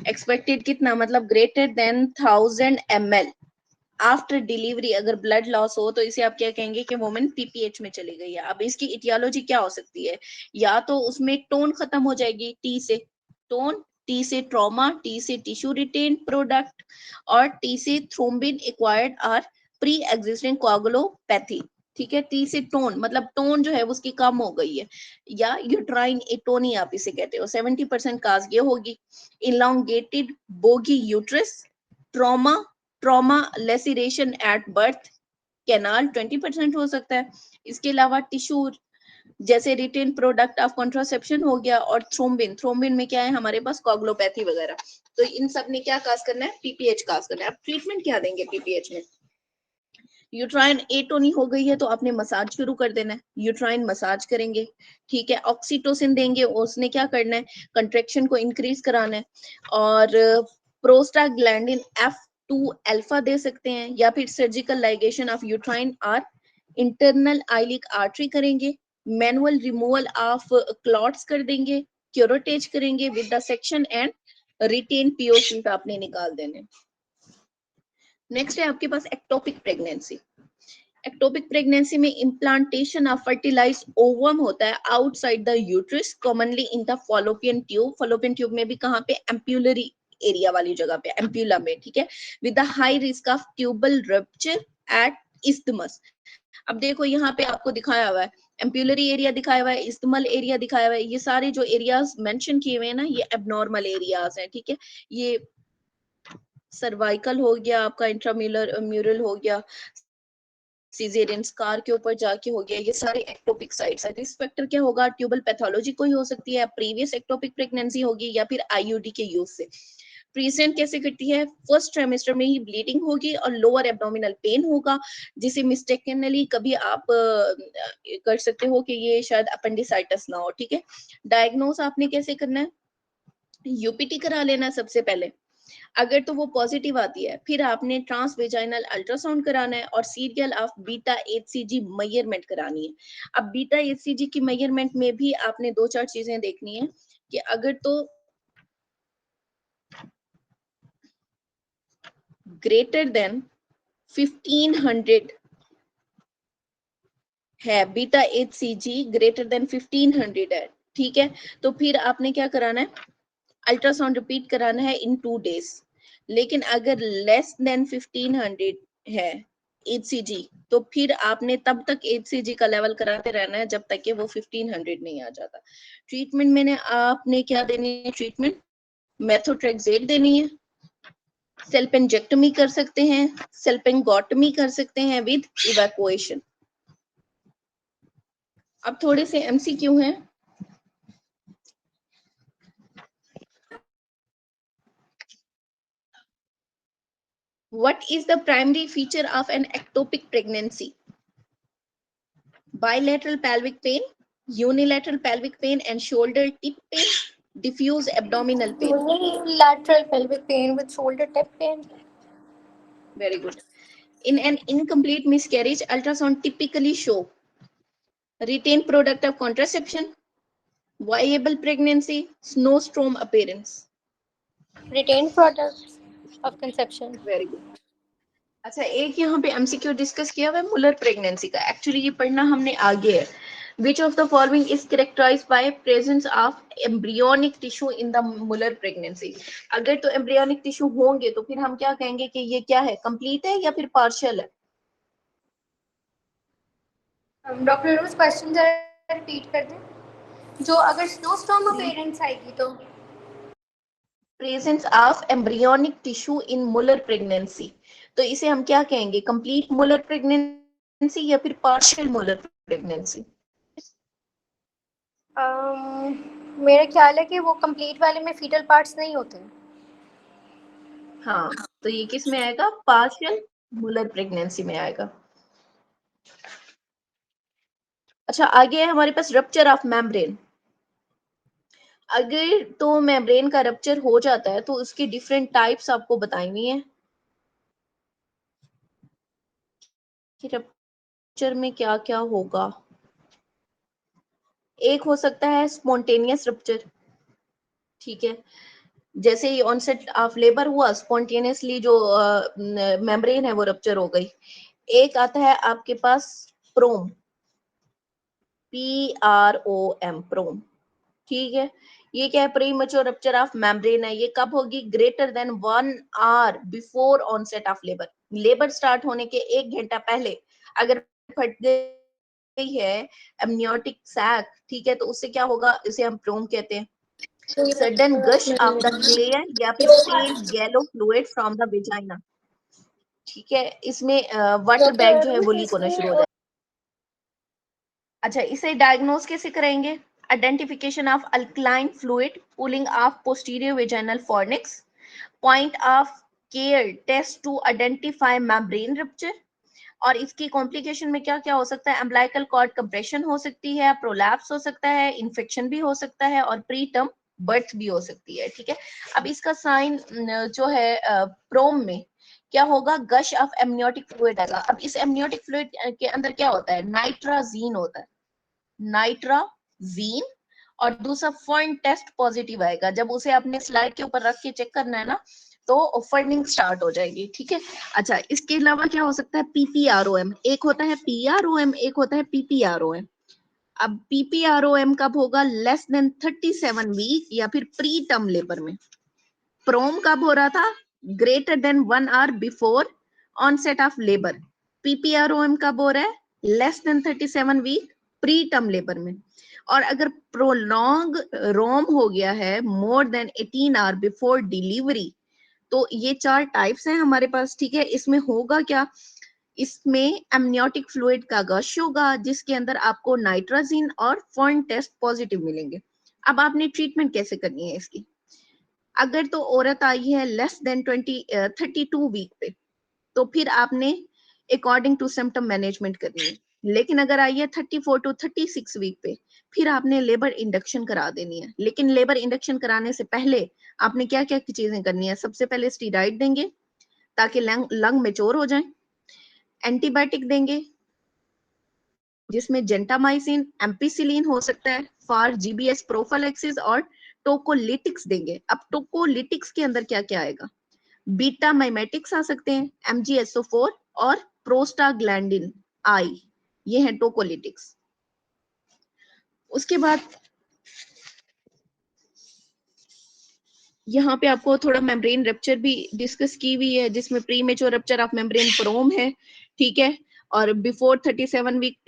expected कितना, मतलब greater than 1000 ml after delivery अगर ब्लड लॉस हो तो इसे आप क्या कहेंगे कि वुमन PPH में चली गई है। अब इसकी इटियोलॉजी क्या हो सकती है, या तो उसमें टोन खत्म हो जाएगी, T से टोन, T से ट्रॉमा, T से टिश्यू रिटेन प्रोडक्ट और T से थ्रोम्बिन एक्वायर्ड और प्री एग्जिस्टिंग कोआगुलोपैथी। ठीक है, T से टोन मतलब टोन जो है उसकी कम हो गई है, या यूट्राइन एटोनी आप इसे कहते हो। 70% काज ये होगी। Elongated boggy uterus, trauma, trauma laceration at birth canal 20% हो सकता है। इसके अलावा टिश्यू जैसे रिटेन प्रोडक्ट ऑफ कॉन्ट्रासेप्शन हो गया, और थ्रोम्बिन, थ्रोम्बिन में क्या है हमारे पास, कोगुलोपैथी वगैरह। तो इन सब ने क्या काज करना है, PPH काज करना है। अब ट्रीटमेंट क्या देंगे PPH में, यूट्राइन एटोनी हो गई है तो आपने मसाज शुरू कर देना है, यूट्राइन मसाज करेंगे। ठीक है, ऑक्सीटोसिन देंगे, उसने क्या करना है, कंट्रेक्शन को इंक्रीज कराना है। और प्रोस्टाग्लैंडिन F2 अल्फा दे सकते हैं, या फिर सर्जिकल लाइगेशन ऑफ यूट्राइन और इंटरनल आइलिक आर्टरी करेंगे, मैनुअल रिमूवल ऑफ क्लॉट्स कर देंगे, क्यूरोटेज करेंगे with the section and retain POC आपने निकाल देने। नेक्स्ट है आपके पास एक्टोपिक प्रेगनेंसी। एक्टोपिक प्रेगनेंसी में इम्प्लांटेशन ऑफ फर्टिलाइज्ड ओवम होता है outside the uterus, commonly in the fallopian tube. Fallopian tube में भी कहाँ पे, एम्प्यूलरी एरिया वाली जगह पे, एम्प्यूला में। ठीक है, with the high risk of tubal rupture at isthmus. अब देखो यहाँ पे आपको दिखाया हुआ है, एम्प्यूलरी एरिया दिखाया हुआ है, इस्थमल एरिया दिखाया हुआ है। ये सारे जो एरियाज मेंशन किए हुए हैं ना, ये एबनॉर्मल एरियाज हैं। ठीक है, ये सर्वाइकल हो गया आपका, इंट्राम्यूलर म्यूरल हो गया, सीजेरियन स्कार के ऊपर जाके हो गया, ये सारे एक्टोपिक साइट्स है। रिस्क फैक्टर क्या होगा, ट्यूबल पैथोलॉजी कोई हो सकती है, प्रीवियस एक्टोपिक प्रेगनेंसी होगी, या फिर IUD के यूज से। प्रेजेंट कैसे करती है, फर्स्ट ट्राइमेस्टर में ही ब्लीडिंग होगी और लोअर एब्डोमिनल पेन होगा, जिसे मिस्टेकनली कभी आप कर सकते हो कि ये शायद अपेंडिसाइटिस ना हो, ठीक है। डायग्नोस आपने कैसे करना है, यूपीटी करा लेना सबसे पहले, अगर तो वो पॉजिटिव आती है फिर आपने ट्रांसवेजाइनल अल्ट्रासाउंड कराना है और serial of beta HCG measurement करानी है। अब बीटा एचसीजी की मेजरमेंट में भी आपने दो चार चीजें देखनी है कि अगर तो ग्रेटर देन 1500 है, बीटा एचसीजी ग्रेटर देन 1500 है, ठीक है, तो फिर आपने क्या कराना है, अल्ट्रासाउंड रिपीट कराना है इन 2 days। लेकिन अगर लेस देन 1500 है एचसीजी, तो फिर आपने तब तक एचसीजी का लेवल कराते रहना है जब तक कि वो 1500 नहीं आ जाता। ट्रीटमेंट मैंने आपने क्या देनी है, ट्रीटमेंट मेथोट्रेक्सेट देनी है, सेल्पेंजेक्टमी कर सकते हैं, सेल्पेंगोटमी कर सकते हैं विद इवैक्यूएशन। अब थोड़े से एमसीक्यू हैं। What is the primary feature of an ectopic pregnancy? Bilateral pelvic pain, unilateral pelvic pain and shoulder tip pain, diffuse abdominal pain. Unilateral pelvic pain with shoulder tip pain. Very good. In an incomplete miscarriage, ultrasound typically show retained product of contraception, viable pregnancy, snowstorm appearance. Retained products of conception. Very good. अच्छा, एक यहाँ पे MCQ discuss किया हुआ है मुलर pregnancy का, actually ये पढ़ना हमने आगे है। Which of the following is characterized by presence of embryonic tissue in the Muller pregnancy? अगर तो embryonic tissue होंगे तो फिर हम क्या कहेंगे कि ये क्या है, कंप्लीट है या फिर पार्शियल है? डॉक्टर रोज क्वेश्चन जरा रिपीट कर दें। जो अगर स्नोस्टॉर्म अपीयरेंस आएगी तो presence of embryonic tissue in Muller pregnancy, तो इसे हम क्या कहेंगे, कंप्लीट मुलर प्रेगनेंसी या फिर पार्शियल मुलर प्रेगनेंसी? मेरा ख्याल है कि वो कंप्लीट वाले में फीटल पार्ट्स नहीं होते। हाँ, तो ये किस में आएगा, पार्शियल मुलर प्रेगनेंसी में आएगा। अच्छा, आगे है हमारे पास रप्चर ऑफ मेम्ब्रेन। अगर तो मेम्ब्रेन का रप्चर हो जाता है तो उसकी डिफरेंट टाइप्स आपको बताई है कि रप्चर में क्या क्या होगा। एक हो सकता है स्पॉन्टेनियस रप्चर, ठीक है, जैसे ही ऑनसेट ऑफ लेबर हुआ स्पॉन्टेनियसली जो मेम्ब्रेन है वो रप्चर हो गई। एक आता है आपके पास प्रोम, PROM, प्रोम, ठीक है, ये क्या है, प्रीमेच्योर रप्चर ऑफ मेम्ब्रेन है। ये कब होगी, greater than 1 hour before onset of labour, labour start होने के 1 घंटा पहले अगर फट गई है एमनियोटिक सैक, ठीक है, तो उससे क्या होगा, इसे हम प्रोम कहते हैं। सडन गश ऑफ द क्लियर या फिर pale yellow fluid from the vagina, ठीक है, इसमें वाटर बैग जो है वो लीक होना शुरू हो जाए। अच्छा, इसे डायग्नोज कैसे करेंगे, identification of alkaline fluid pooling of posterior vaginal fornix, point of care test to identify membrane rupture, और इसकी कॉम्प्लिकेशन में क्या क्या हो सकता है, अम्बिलिकल कॉर्ड कंप्रेशन हो सकती है, प्रोलैप्स हो सकता है, इन्फेक्शन भी हो सकता है और प्री टर्म बर्थ भी हो सकती है, ठीक है। अब इसका साइन जो है प्रोम में क्या होगा, गश ऑफ एमनियोटिक फ्लूइड आएगा। अब इस एमनियोटिक फ्लूइड के अंदर क्या होता है, नाइट्राजीन होता है, नाइट्राजीन, और दूसरा फर्न टेस्ट पॉजिटिव आएगा। जब उसे अपने स्लाइड के ऊपर रख के चेक करना है ना तो फर्निंग स्टार्ट हो जाएगी, ठीक है। अच्छा, इसके अलावा क्या हो सकता है, PPROM, एक होता है PROM, एक होता है PPROM। अब PPROM कब होगा, लेस देन 37 वीक या फिर प्री टर्म लेबर में। प्रोम कब हो रहा था, greater than 1 hour before onset of labour. PPROM कब हो रहा है, less than 37 week preterm labour में। और अगर प्रोलॉन्ग रोम हो गया है more than 18 hour before delivery, तो ये 4 टाइप्स हैं हमारे पास, ठीक है। इसमें होगा क्या, इसमें एमनियोटिक फ्लूइड का गश होगा जिसके अंदर आपको नाइट्राजीन और फर्न टेस्ट पॉजिटिव मिलेंगे। अब आपने ट्रीटमेंट कैसे करनी है इसकी, अगर तो औरत आई है लेस देन 32 वीक पे, तो फिर आपने अकॉर्डिंग टू सिम्टम मैनेजमेंट करनी है। लेकिन अगर आई है 34 टू 36 वीक पे, फिर आपने लेबर इंडक्शन करा देनी है। लेकिन लेबर इंडक्शन कराने से पहले आपने क्या क्या चीजें करनी है? सबसे पहले स्टीराइड देंगे ताकि लंग मेच्योर हो जाए, एंटीबायोटिक देंगे जिसमें जेंटामाइसिन, एम्पिसिलिन हो सकता है फॉर जीबीएस प्रोफाइलैक्सिस, और टोकोलिटिक्स देंगे। अब टोकोलिटिक्स के अंदर क्या क्या आएगा? बीटा माइमेटिक्स आ सकते हैं, MgSO4 और प्रोस्टाग्लैंडिन आई, ये है टोकोलिटिक्स। उसके बाद यहाँ पे आपको थोड़ा मेम्ब्रेन रप्चर भी डिस्कस की हुई है, जिसमें premature rupture of membrane PROM है, ठीक है, और before 37 week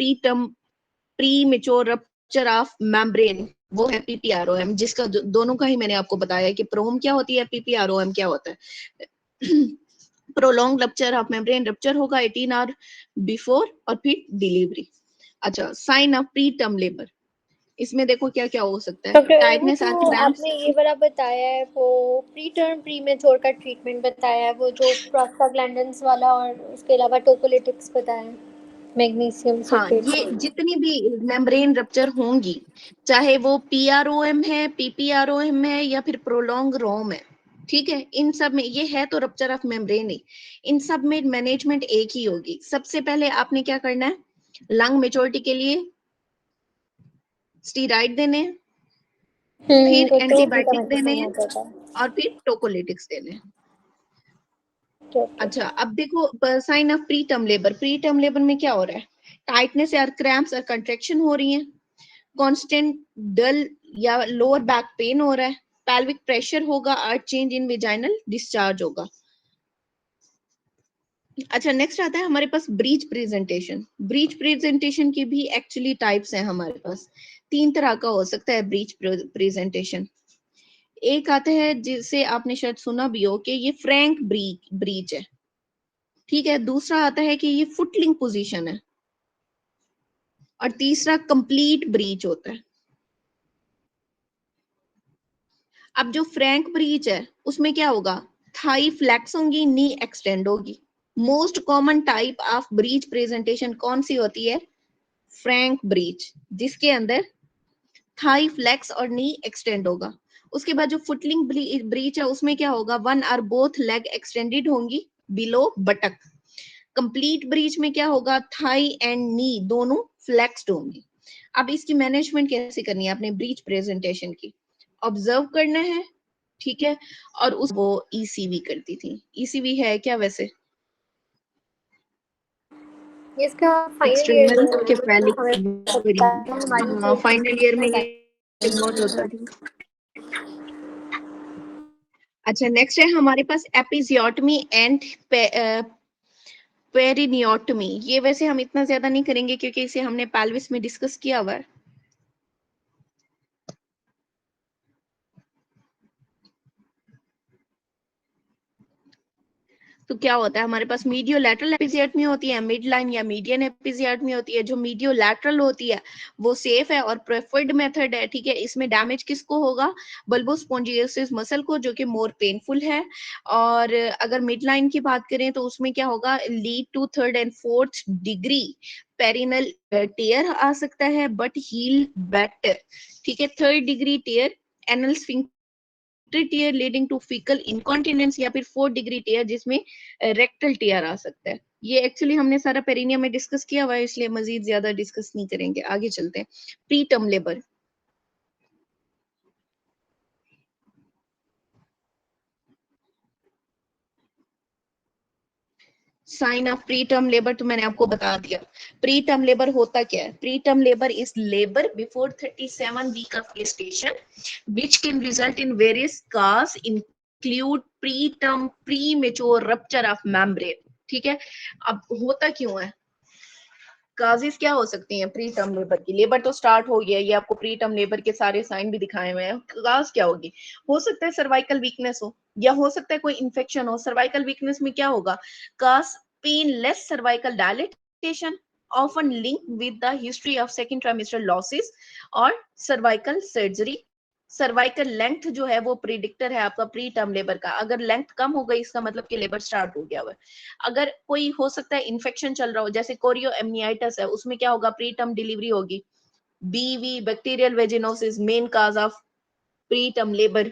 premature rupture of membrane, वो है PPROM, जिसका दोनों का ही मैंने आपको बताया कि प्रोम क्या होती है, PPROM क्या होता है। Prolong rupture of membrane rupture होगा 18 आवर बिफोर और फिर डिलीवरी। अच्छा, sign of preterm labour, इसमें देखो क्या क्या हो सकता है। डॉक्टर वो टाइटनेस जो और क्रैम्प्स। आपने ये वाला बताया है वो प्री टर्म प्री मेच्योर का ट्रीटमेंट बताया है, वो जो प्रोस्टाग्लैंडिन्स वाला, और उसके अलावा टोकोलिटिक्स बताया है, मैग्नीशियम हाँ, सल्फेट। ये जितनी भी मेम्ब्रेन रप्चर होंगी, चाहे वो PROM है, PPROM है, या फिर प्रोलॉन्ग रोम है, ठीक है, इन सब में ये है तो रप्चर ऑफ मेम्ब्रेन ही, इन सब में मैनेजमेंट एक ही होगी। सबसे पहले आपने क्या करना है? लंग मेच्योरिटी के लिए स्टीराइड देने, फिर वो तो एंटीबायोटिक देने, बीटामेटासोन हो जाता है। और फिर टोकोलिटिक्स देने। ठीक है। अच्छा, अब देखो sign of preterm labour. Preterm labour में क्या हो रहा है? टाइटनेस या क्रैम्प्स और कंट्रैक्शन हो रही है, कांस्टेंट डल या लोअर बैक पेन हो रहा है, पेल्विक प्रेशर होगा और चेंज इन वेजाइनल डिस्चार्ज होगा। अच्छा, नेक्स्ट आता है हमारे पास ब्रीच प्रेजेंटेशन। ब्रीच प्रेजेंटेशन की भी एक्चुअली टाइप्स हैं हमारे पास, 3 तरह का हो सकता है ब्रीच प्रेजेंटेशन। एक आता है जिसे आपने शायद सुना भी हो कि ये फ्रैंक ब्रीच है, ठीक है। दूसरा आता है कि ये फुटलिंग पोजीशन है, और तीसरा कंप्लीट ब्रीच होता है। अब जो फ्रैंक ब्रीच है उसमें क्या होगा? थाई फ्लैक्स होंगी, नी एक्सटेंड होगी। Most common type of breech presentation कौन सी होती है? फ्रैंक ब्रीच, जिसके अंदर थाई फ्लैक्स और नी एक्सटेंड होगा। उसके बाद जो फुटलिंग ब्रीच है उसमें क्या होगा? वन और बोथ लेग एक्सटेंडेड होंगी बिलो बटक। कंप्लीट ब्रीच में क्या होगा? थाई एंड नी दोनों फ्लेक्स्ड होंगे। अब इसकी मैनेजमेंट कैसे करनी है आपने ब्रीच प्रेजेंटेशन की? ऑब्जर्व करना है, ठीक है, और उस वो ECV करती थी। ECV है क्या वैसे? इसका फाइनल ईयर एक्सटर्नल में केफालिक हमें बरी। बताया है, हमारी हाँ, फाइनल ईयर में बताया ये बहुत होता था। अच्छा, नेक्स्ट है हमारे पास एपिजियोटमी एंड पेरिनियोटमी। ये वैसे हम इतना ज्यादा नहीं करेंगे क्योंकि इसे हमने पेल्विस में डिस्कस किया हुआ है। तो क्या होता है हमारे पास? मीडियो लैटरल एपिजियोटमी होती है, मिड लाइन या मीडियन एपिजियोटमी होती है। जो मीडियो लैटरल होती है वो सेफ है और प्रेफर्ड मेथड है, ठीक है। इसमें डैमेज किसको होगा? बल्बोस्पोंजियोसिस मसल को, जो कि मोर पेनफुल है। और अगर मिड लाइन की बात करें तो उसमें क्या होगा? Lead to 3rd and 4th degree perineal tear आ सकता है, बट हील बेटर, ठीक है। 3rd degree tear anal tear leading to faecal incontinence, या फिर 4th डिग्री टेयर जिसमें रेक्टल टेयर आ सकता है। ये एक्चुअली हमने सारा पेरिनियम में डिस्कस किया हुआ है, इसलिए मजीद ज्यादा डिस्कस नहीं करेंगे, आगे चलते हैं। Preterm labour. Sign of preterm labour तो मैंने आपको बता दिया। प्री टर्म लेबर होता क्या है? Preterm labour is labour before 37 week of gestation which can result in various cause include preterm premature rupture of membrane, ठीक है। अब होता क्यों है? काजेस क्या हो सकती हैं प्री टर्म लेबर की? लेबर तो स्टार्ट हो गया, ये आपको प्री टर्म लेबर के सारे साइन भी दिखाए हुए हैं। काज क्या होगी? हो सकता है सर्वाइकल वीकनेस हो, या हो सकता है कोई इन्फेक्शन हो। सर्वाइकल वीकनेस में क्या होगा? Cause painless cervical dilatation often linked with the history of second trimester losses or cervical surgery cervical length जो है वो प्रिडिक्टर है आपका प्री टर्म लेबर का। अगर लेंथ कम हो गई इसका मतलब कि लेबर स्टार्ट हो गया हुआ है। अगर कोई हो सकता है इन्फेक्शन चल रहा हो, जैसे कोरियो एमनियाइटिस है, उसमें क्या होगा, प्री टर्म डिलीवरी होगी। बीवी bacterial vaginosis main cause of preterm labour,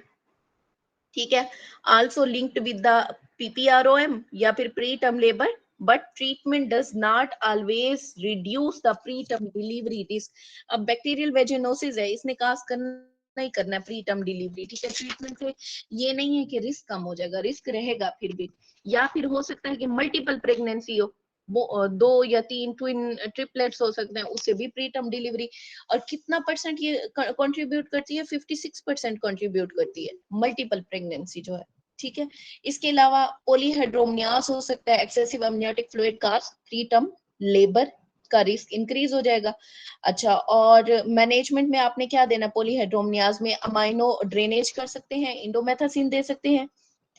ठीक है। आल्सो लिंक्ड विद द पीपीआरओएम या फिर pre term labour, but treatment does not always reduce the pre term delivery risk. अब बैक्टीरियल वेजिनोसिस है, इसने काज करना ही करना है प्री टर्म डिलीवरी, ठीक है। ट्रीटमेंट से ये नहीं है कि रिस्क कम हो जाएगा, रिस्क रहेगा फिर भी। या फिर हो सकता है कि मल्टीपल प्रेगनेंसी हो, वो 2 या 3 ट्विन ट्रिपलेट्स हो सकते हैं, उससे भी प्री टर्म डिलीवरी। और कितना परसेंट ये कंट्रीब्यूट करती है, 56% कंट्रीब्यूट करती है मल्टीपल प्रेगनेंसी जो है, ठीक है। इसके अलावा पॉलीहाइड्रोमनियास हो सकता है, एक्सेसिव अमनियोटिक फ्लूइड का प्री टर्म लेबर का रिस्क इंक्रीज हो जाएगा। अच्छा, और मैनेजमेंट में आपने क्या देना, पॉलीहाइड्रोमनियाज में अमाइनो ड्रेनेज कर सकते हैं, इंडोमेथासिन दे सकते हैं,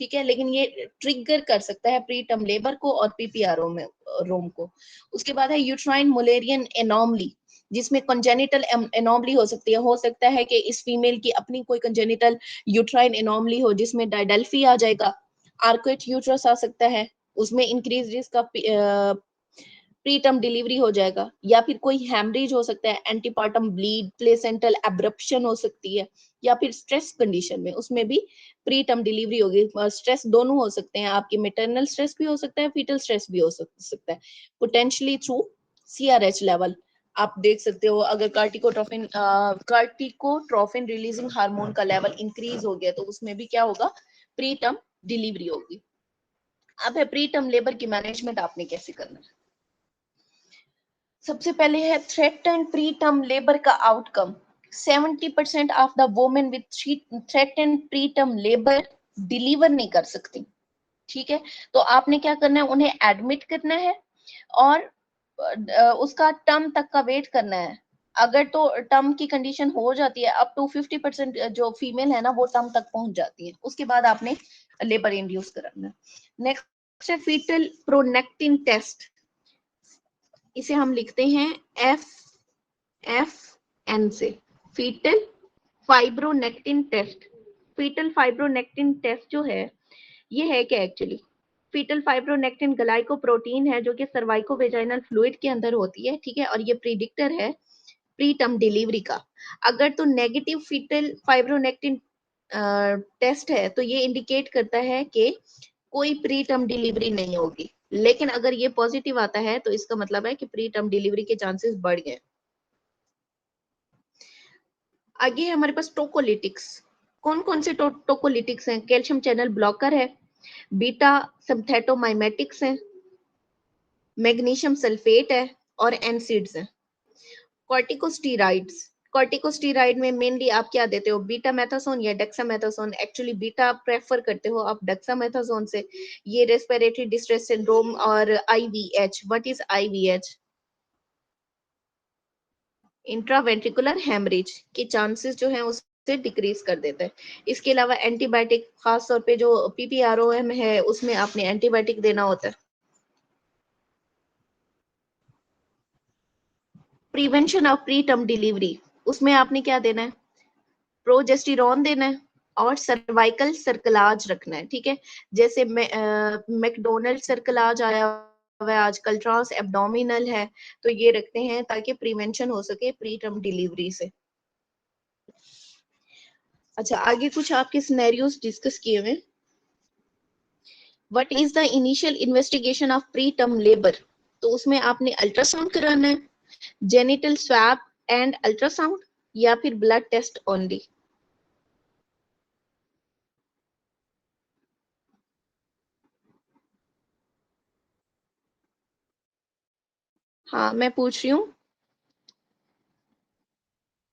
ठीक है। लेकिन ये ट्रिगर कर सकता है प्री टर्म लेबर को और पीपीआरओ में रोम को। उसके बाद है यूट्राइन मुलेरियन एनोमली, जिसमें कंजेनिटल एनोमली हो सकती है। हो सकता है कि इस फीमेल की अपनी कोई कंजेनिटल यूट्राइन एनोमली हो, जिसमें डायडेल्फी आ जाएगा, आर्कुएट यूट्रस आ सकता है, उसमें इंक्रीज रिस्क का प्री टर्म डिलीवरी हो जाएगा। या फिर कोई हैमरेज हो सकता है, एंटीपार्टम ब्लीड, प्लेसेंटल एब्रप्शन हो सकती है, या फिर स्ट्रेस कंडीशन में उसमें भी प्री टर्म डिलीवरी होगी। स्ट्रेस दोनों हो सकते हैं, आपकी मेटरनल स्ट्रेस भी हो सकता है, फीटल स्ट्रेस भी हो सकता है, पोटेंशियली थ्रू सीआरएच लेवल। आप देख सकते हो अगर कार्टिकोट्रोफिन रिलीजिंग हार्मोन का लेवल इंक्रीज हो गया तो उसमें भी क्या होगा, प्री टर्म डिलीवरी होगी। अब है प्री टर्म लेबर की मैनेजमेंट आपने कैसे करना है। सबसे पहले है threatened preterm labour का outcome. 70% of the women with threatened preterm labour deliver नहीं कर सकती, ठीक है। तो आपने क्या करना है, उन्हें एडमिट करना है और उसका टर्म तक का वेट करना है। अगर तो टर्म की कंडीशन हो जाती है, अप टू 50% जो फीमेल है ना वो टर्म तक पहुंच जाती है, उसके बाद आपने लेबर इंड्यूस कराना है। नेक्स्ट है फीटल प्रोनेक्टिन टेस्ट, इसे हम लिखते हैं एफ एफ एन से, fetal fibronectin test. Fetal fibronectin test जो है ये है क्या एक्चुअली, फीटल फाइब्रोनेक्टिन ग्लाइकोप्रोटीन है जो कि सर्वाइकोवेजाइनल फ्लूइड के अंदर होती है, ठीक है। और ये प्रिडिक्टर है प्री टर्म डिलीवरी का। अगर तो नेगेटिव फीटल फाइब्रोनेक्टिन टेस्ट है तो ये इंडिकेट करता है कि कोई प्री टर्म डिलीवरी नहीं होगी। लेकिन अगर ये पॉजिटिव आता है तो इसका मतलब है कि प्री टर्म डिलीवरी के चांसेस बढ़ गए। आगे है हमारे पास टोकोलिटिक्स। कौन कौन से टोकोलिटिक्स हैं, कैल्शियम चैनल ब्लॉकर है, बीटा सिंथेटोमाइमेटिक्स है, मैग्नीशियम सल्फेट है और एनसिड्स है। कॉर्टिकोस्टीराइड्स, कॉर्टिकोस्टीराइड में मेनली आप क्या देते हो, बीटा मेथासोन या डेक्सामेथासोन। एक्चुअली बीटा प्रेफर करते हो आप डेक्सामेथासोन से। ये रेस्पिरेटरी डिस्ट्रेस सिंड्रोम और IVH, what is IVH, intraventricular haemorrhage के चांसेस जो है उससे डिक्रीज कर देता है। इसके अलावा एंटीबायोटिक, खास तौर पे जो पीपीआरओएम है उसमें आपने एंटीबायोटिक देना होता है। Prevention of pre term delivery, उसमें आपने क्या देना है, प्रोजेस्टेरॉन देना है और सर्वाइकल सर्कलाज रखना है, ठीक है। जैसे मैकडोनल्ड सर्कलाज आया हुआ है आजकल, ट्रांस एब्डोमिनल है, तो ये रखते हैं ताकि प्रिवेंशन हो सके प्री टर्म डिलीवरी से। अच्छा, आगे कुछ आपके सिनेरियोस डिस्कस किए हुए। What is the initial investigation of preterm labour, तो उसमें आपने अल्ट्रासाउंड कराना है, जेनिटल स्वैब एंड अल्ट्रासाउंड, या फिर ब्लड टेस्ट ओनली। हाँ मैं पूछ रही हूँ,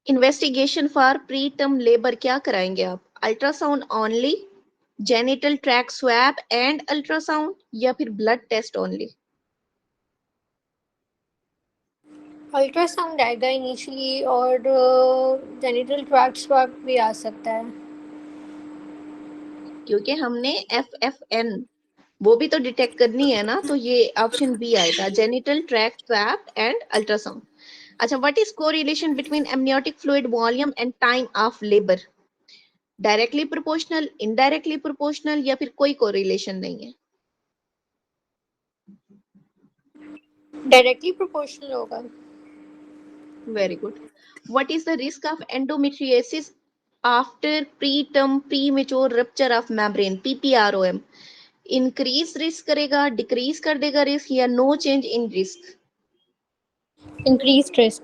investigation for pre term labour क्या कराएंगे आप, ultrasound only, genital tract swab and ultrasound, या फिर ब्लड टेस्ट ओनली। अल्ट्रासाउंड आएगा इनिशियली और जेनिटल ट्रैक्ट स्वैब भी आ सकता है। क्योंकि हमने एफ वो भी तो डिटेक्ट करनी है ना, तो ये ऑप्शन बी आएगा, genital tract swab and ultrasound. अच्छा, what is correlation between amniotic fluid volume and time of labour, directly proportional, indirectly proportional, या फिर कोई कोरिलेशन नहीं है? डायरेक्टली प्रोपोर्शनल होगा। Very good. What is the risk of endometriosis after preterm premature rupture of membrane, PPROM? Increase risk करेगा, decrease कर देगा risk, या no change in risk? Increase risk.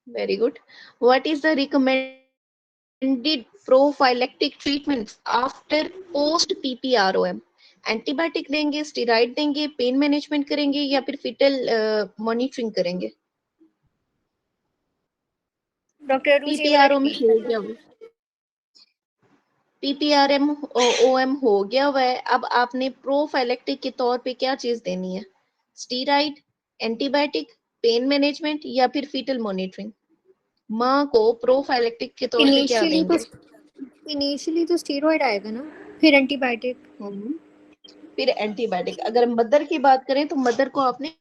Very good. What is the recommended prophylactic treatment after post PPROM? Antibiotic देंगे, steroid देंगे, pain management करेंगे, या फिर fetal monitoring करेंगे? डॉक्टर अरूज ये वाला पीपीआरओएम रिपीट हो करना। गया, पीपीआरएम ओएम हो गया हुआ है। अब आपने प्रोफाइलेक्टिक के तौर पे क्या चीज देनी है? स्टीराइड, एंटीबायोटिक, पेन मैनेजमेंट, या फिर फीटल मॉनिटरिंग? माँ को प्रोफाइलेक्टिक के तौर पे क्या देंगे? इनिशियली तो स्टीरॉयड आएगा ना, फिर एंटीबायोटिक। हम्म, फिर एंटीबायोटिक। अगर मदर की बात करें तो मदर को आपने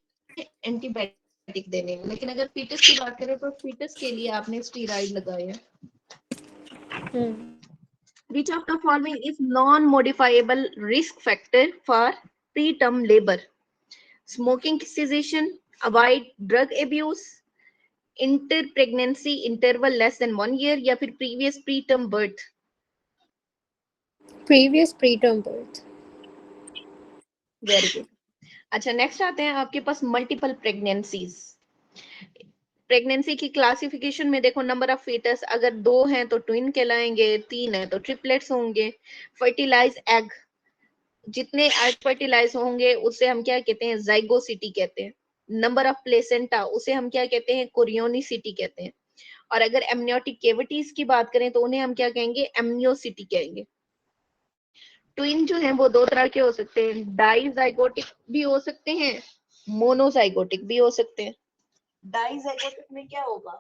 एंटीबायोटिक देने हैं, लेकिन अगर फीटस की बात करें तो फीटस के लिए आपने स्टीराइड लगाए हैं। Which of the following is non-modifiable risk factor for preterm labor? Smoking cessation, avoid drug abuse, inter-pregnancy interval less than 1 year, या फिर previous preterm birth? Previous preterm birth. Very good. अच्छा, next आते हैं आपके पास multiple pregnancies. Pregnancy की classification में देखो, number of foetus, अगर 2 हैं तो ट्विन कहलाएंगे, 3 हैं तो ट्रिपलेट्स होंगे। फर्टिलाइज एग, जितने एग फर्टिलाइज होंगे उसे हम क्या कहते हैं? जाइगोसिटी कहते हैं। नंबर ऑफ प्लेसेंटा, उसे हम क्या कहते हैं? कोरियोनिसिटी कहते हैं। और अगर एमनियोटिक केविटीज की बात करें तो उन्हें हम क्या कहेंगे? एमनियोसिटी कहेंगे। ट्विन जो हैं वो दो तरह के हो सकते हैं, डाइजाइगोटिक भी हो सकते हैं, मोनोजाइगोटिक भी हो सकते हैं। डाइजाइगोटिक में क्या होगा?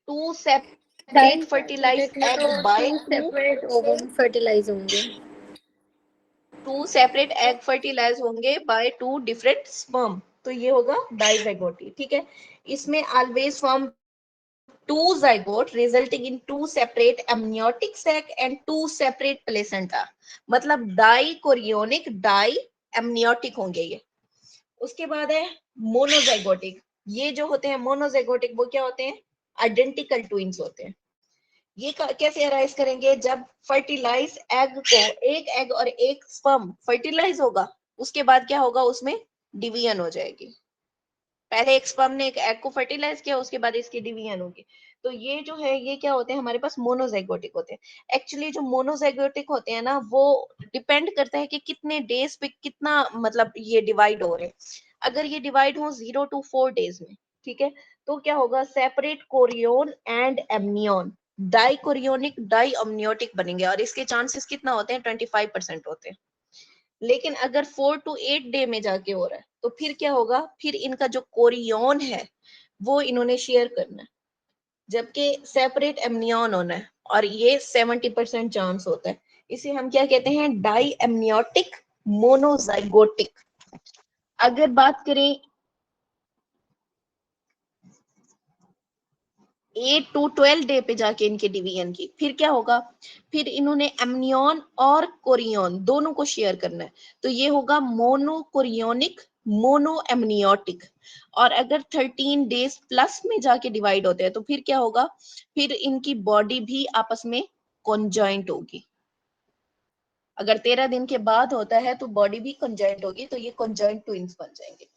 टू सेपरेट फर्टिलाइज्ड डाइजाइगोटिक में एग तो by two two separate ovum fertilize होंगे। टू सेपरेट एग फर्टिलाइज होंगे बाय टू डिफरेंट स्पर्म, तो ये होगा डाइजाइगोटी। ठीक है, इसमें always form two zygote resulting in two separate amniotic sac and two separate placenta, मतलब डाइकोरियोनिक डाई एमनियोटिक होंगे ये। उसके बाद है मोनोजाइगोटिक। ये जो होते हैं मोनोजाइगोटिक, वो क्या होते हैं? आइडेंटिकल ट्विंस होते हैं। ये कैसे अराइज करेंगे? जब फर्टिलाइज एग को, एक एग और एक स्पर्म फर्टिलाइज होगा, उसके बाद क्या होगा? उसमें डिवीजन हो जाएगी। पहले एक स्पर्म ने एक एग को फर्टिलाइज किया, उसके बाद इसकी डिवीजन होगी। तो ये जो है, ये क्या होते हैं? हमारे पास मोनोजाइगोटिक होते हैं। एक्चुअली जो मोनोजाइगोटिक होते हैं ना, वो डिपेंड करता है कि कितने डेज पे कितना, मतलब ये डिवाइड हो रहे हैं। अगर ये डिवाइड हो 0 to 4 days में, ठीक है, तो क्या होगा? Separate chorion and amnion, dichorionic diamniotic बनेंगे, और इसके चांसेस कितना होते हैं? 25% होते हैं। लेकिन अगर 4 to 8 डे में जाके हो रहा है, तो फिर क्या होगा? फिर इनका जो कोरियोन है वो इन्होंने शेयर करना है, जबकि सेपरेट एमनियन होना है, और ये 70% चांस होता है। इसे हम क्या कहते हैं? Die amniotic monozygotic. अगर बात करें 8 to 12 डे पे जाके इनके डिवीजन की, फिर क्या होगा? फिर इन्होंने एमनियन और कोरियोन दोनों को शेयर करना है, तो ये होगा मोनोकोरियोनिक मोनो एमनियोटिक। और अगर 13 डेज प्लस में जाके डिवाइड होते हैं, तो फिर क्या होगा? फिर इनकी बॉडी भी आपस में कॉन्जॉइंट होगी। अगर 13 दिन के बाद होता है तो बॉडी भी कॉन्जॉइंट होगी, तो ये कॉन्जॉइंट ट्विंस बन जाएंगे।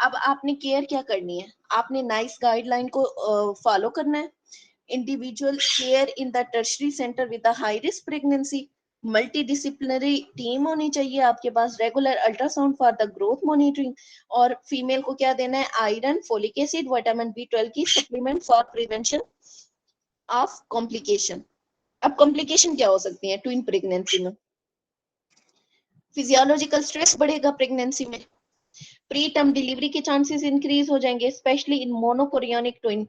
अब आपने केयर क्या करनी है? आपने नाइस गाइडलाइन को फॉलो करना है। Individual care in the tertiary centre with high risk pregnancy, multidisciplinary team होनी चाहिए आपके पास, regular ultrasound for the growth monitoring, और फीमेल को क्या देना है? Iron, folic acid, vitamin B12 की supplement for prevention of complication. अब कॉम्प्लिकेशन क्या हो सकती है ट्विन प्रेगनेंसी में? फिजियोलॉजिकल स्ट्रेस बढ़ेगा प्रेगनेंसी में, प्री टर्म डिलीवरी के चांसेस इंक्रीज हो जाएंगे, specially in monochorionic twin.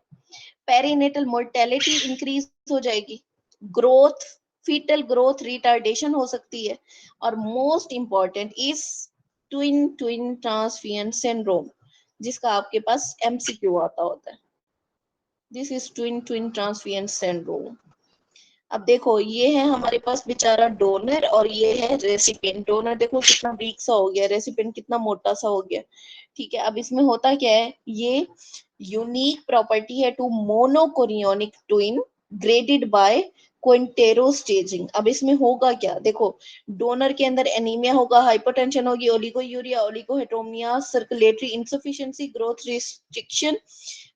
Perinatal mortality increase हो जाएगी, ग्रोथ, फीटल ग्रोथ रिटार्डेशन हो सकती है, और most important is twin twin transfusion syndrome, जिसका आपके पास MCQ आता होता है। This is twin twin transfusion syndrome. अब देखो ये है हमारे पास बेचारा डोनर और ये है रेसिपिएंट। डोनर देखो कितना वीक सा हो गया, रेसिपिएंट कितना मोटा सा हो गया। ठीक है, अब इसमें होता क्या है, ये यूनिक प्रॉपर्टी है to monochorionic twin graded by Quintero staging. अब इसमें होगा क्या, देखो डोनर के अंदर एनीमिया होगा, हाइपरटेंशन होगी, oliguria, oligohydramnios, circulatory insufficiency, growth restriction,